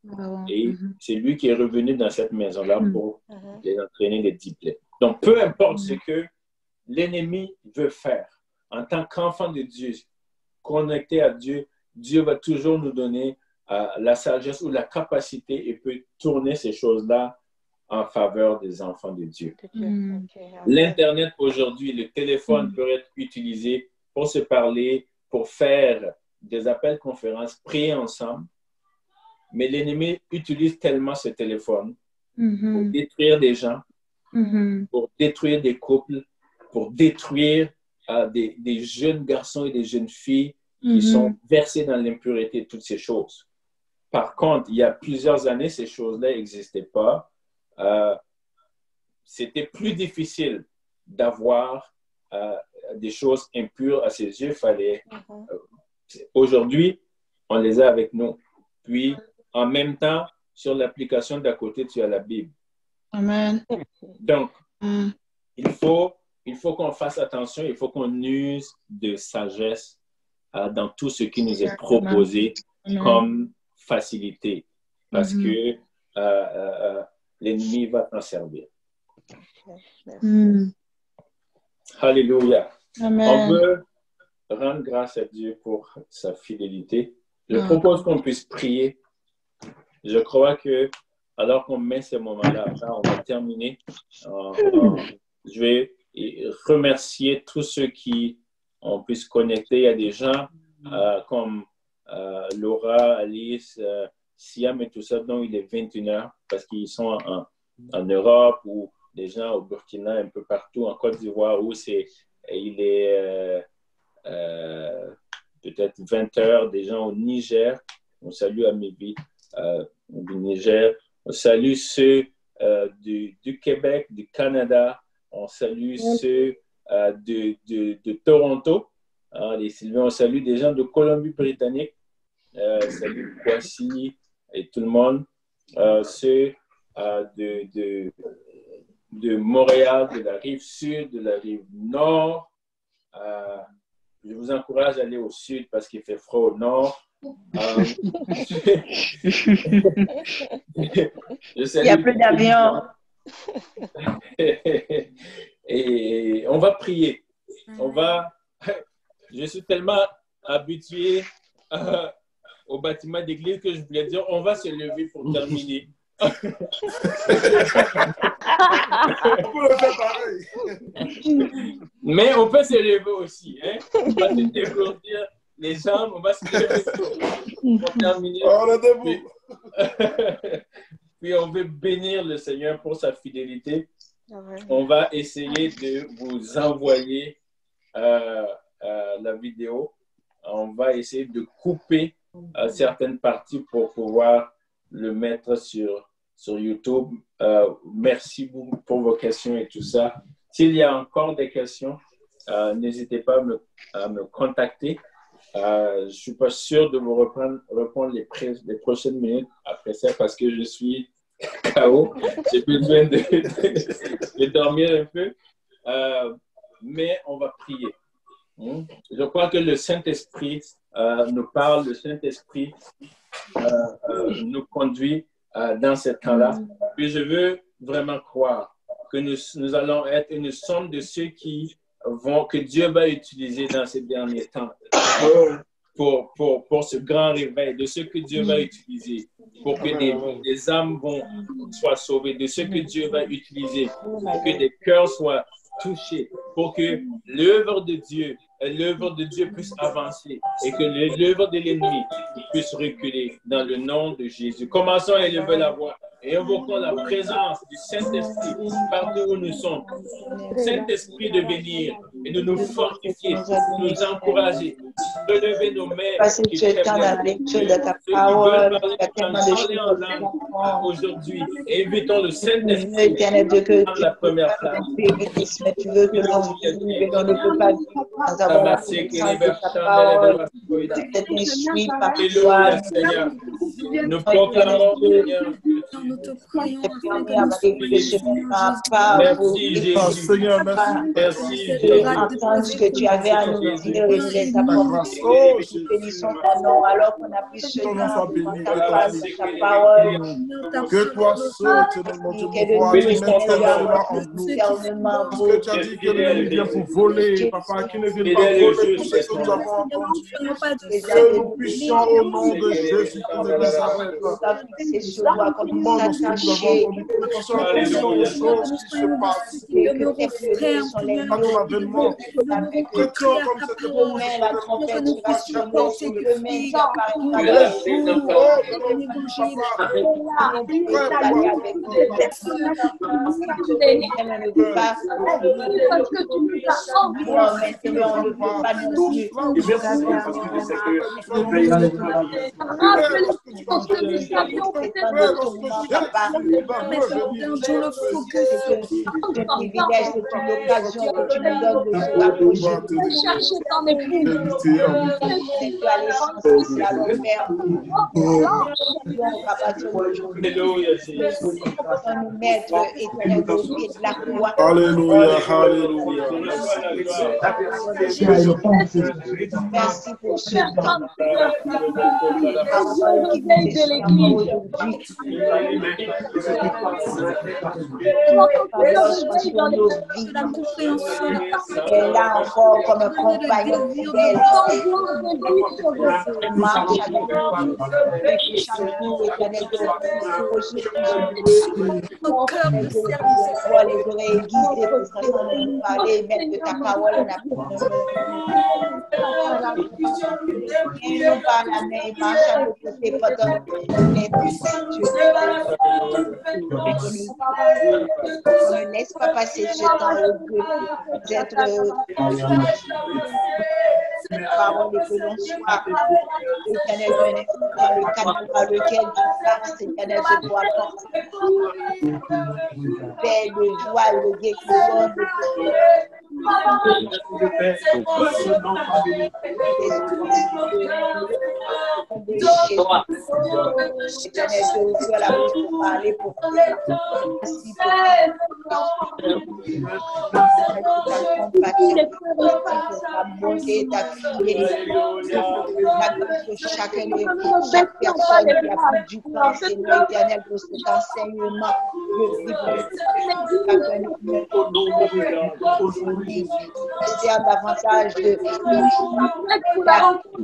Et c'est lui qui est revenu dans cette maison-là pour les entraîner des 10 plaies. Donc, peu importe ce que l'ennemi veut faire, en tant qu'enfant de Dieu, connecté à Dieu, Dieu va toujours nous donner la sagesse ou la capacité, et peut tourner ces choses-là en faveur des enfants de Dieu. L'Internet aujourd'hui, le téléphone peut être utilisé pour se parler, pour faire des appels conférences, prier ensemble. Mais l'ennemi utilise tellement ce téléphone pour détruire des gens, pour détruire des couples, pour détruire des jeunes garçons et des jeunes filles qui sont versés dans l'impureté, toutes ces choses. Par contre, il y a plusieurs années, ces choses-là n'existaient pas. C'était plus difficile d'avoir des choses impures à ses yeux. Il fallait Aujourd'hui, on les a avec nous. Puis, en même temps, sur l'application d'à côté, tu as la Bible. Amen. Donc, il faut qu'on fasse attention, il faut qu'on use de sagesse dans tout ce qui nous est proposé comme facilité. Parce que l'ennemi va t'en servir. Alléluia. On veut rendre grâce à Dieu pour sa fidélité. Je propose qu'on puisse prier. Je crois que alors qu'on met ces moments-là, on va terminer. Je vais remercier tous ceux qui ont pu se connecter. Il y a des gens comme Laura, Alice, Siam et tout ça, dont il est 21h parce qu'ils sont en Europe ou des gens au Burkina, un peu partout, en Côte d'Ivoire, où il est peut-être 20h, des gens au Niger. On salue Amibi du Niger. On salue ceux du Québec, du Canada. On salue ceux de Toronto. Les Sylvains, on salue des gens de Colombie-Britannique. Salut Kwasi et tout le monde. Ceux de Montréal, de la rive sud, de la rive nord. Je vous encourage à aller au sud parce qu'il fait froid au nord. Il y a plus d'avions. Et on va prier. Je suis tellement habitué au bâtiment d'église que je voulais dire, on va se lever pour terminer. On peut le faire pareil. Mais on peut se lever aussi. Hein? On va se dégourdir les jambes, on va se lever pour terminer. On est debout. Puis on veut bénir le Seigneur pour sa fidélité. On va essayer de vous envoyer la vidéo. On va essayer de couper certaines parties pour pouvoir le mettre sur YouTube. Merci beaucoup pour vos questions et tout ça. S'il y a encore des questions, n'hésitez pas à me contacter. Je ne suis pas sûr de vous répondre les prochaines minutes après ça parce que je suis KO. J'ai besoin de dormir un peu. Mais on va prier. Je crois que le Saint-Esprit nous parle, le Saint-Esprit nous conduit dans ce temps-là. Puis je veux vraiment croire que nous allons être une somme de ceux que Dieu va utiliser dans ces derniers temps pour ce grand réveil, de ceux que Dieu va utiliser pour que des âmes soient sauvées, de ceux que Dieu va utiliser pour que des cœurs soient touchés, pour que l'œuvre de Dieu puisse avancer et que l'œuvre de l'ennemi puisse reculer dans le nom de Jésus. Commençons à élever la voix et invoquons la présence du Saint-Esprit partout où nous sommes. Saint-Esprit de venir et de nous fortifier, de nous encourager, de lever nos mains. Parce que tu es dans la lecture de ta parole, il y a tellement de choses aujourd'hui. Et invitons le Saint-Esprit dans la première place. Mais tu veux que l'on vive, on ne peut pas vivre. Nous avons la connaissance de ta parole. Cette esprit par toi. Seigneur. Nous proclamons, Seigneur. Nous te croyons. Merci, Jésus. Seigneur, merci. Jésus. Entendre ce que tu avais à nous dire et nous les apporter. Nous bénissons ton nom alors qu'on a pris ce temps ta parole. Que toi seul, tu nous vois, tu m'interviendras en nous. Parce que tu as dit que l'ennemi vient pour voler, papa, qui ne vient pas voler tout ce que nous avons entendu. Que nous puissions au nom de Jésus pour les Nazareth. Moi, lorsque nous avons entendu, que nous soyons conscients des choses qui se passent. À ton avènement, que quand comme cette époque, que nous puissions porter du fruit tu as l'essence ici, alors Père, ton maître éternel au pied de la croix. Alléluia, alléluia. Merci pour ce temps. Parole qui nous est aujourd'hui. Et là encore, comme un compagnon fidèle, marche avec nous. Chaque jour, éternel, les oreilles guidées pour s'entendre parler, mettre de ta parole en application. Et nous par la main, marche à nos côtés pendant les ne laisse pas passer ce temps d'être parole que l'on soit éternel dans le canal par lequel tu passes, éternel, je dois paix, de joie, le guérison, éternel, je ouvre la bouche pour parler pour merci pour ta bonté, ta fidélité, chaque personne qui a pris du temps, Seigneur éternel, pour cet enseignement, sert davantage de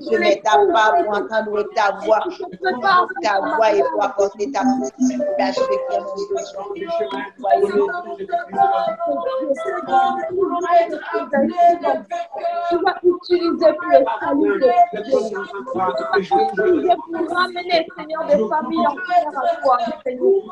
se mettre à part pour entendre ta voix et pour apporter ta petite tâche qui a besoin. Tu vas utiliser pour le salut de pour ramener, Seigneur, des familles entières à toi, Seigneur.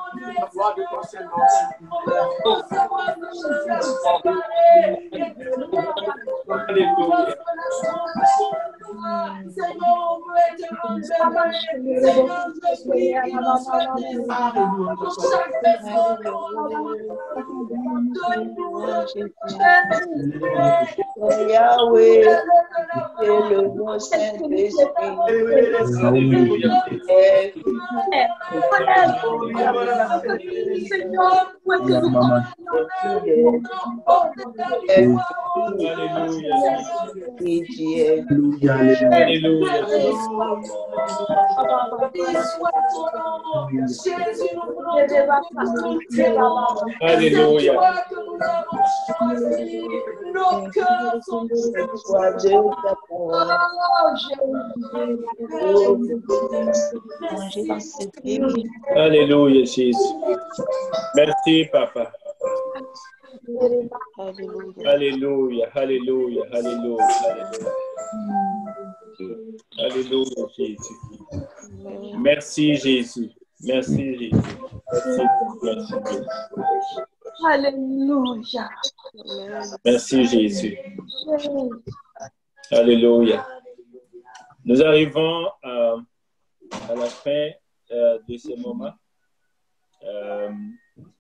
Yahweh, c'est le bon Saint-Esprit. Alléluia. Alléluia, Jésus. Merci, Papa. Alléluia, alléluia, alléluia, alléluia. Alléluia, Jésus. Merci, Jésus. Merci, Jésus. Merci, merci, Jésus. Alléluia. Merci, Jésus. Alléluia. Nous arrivons à la fin de ce moment.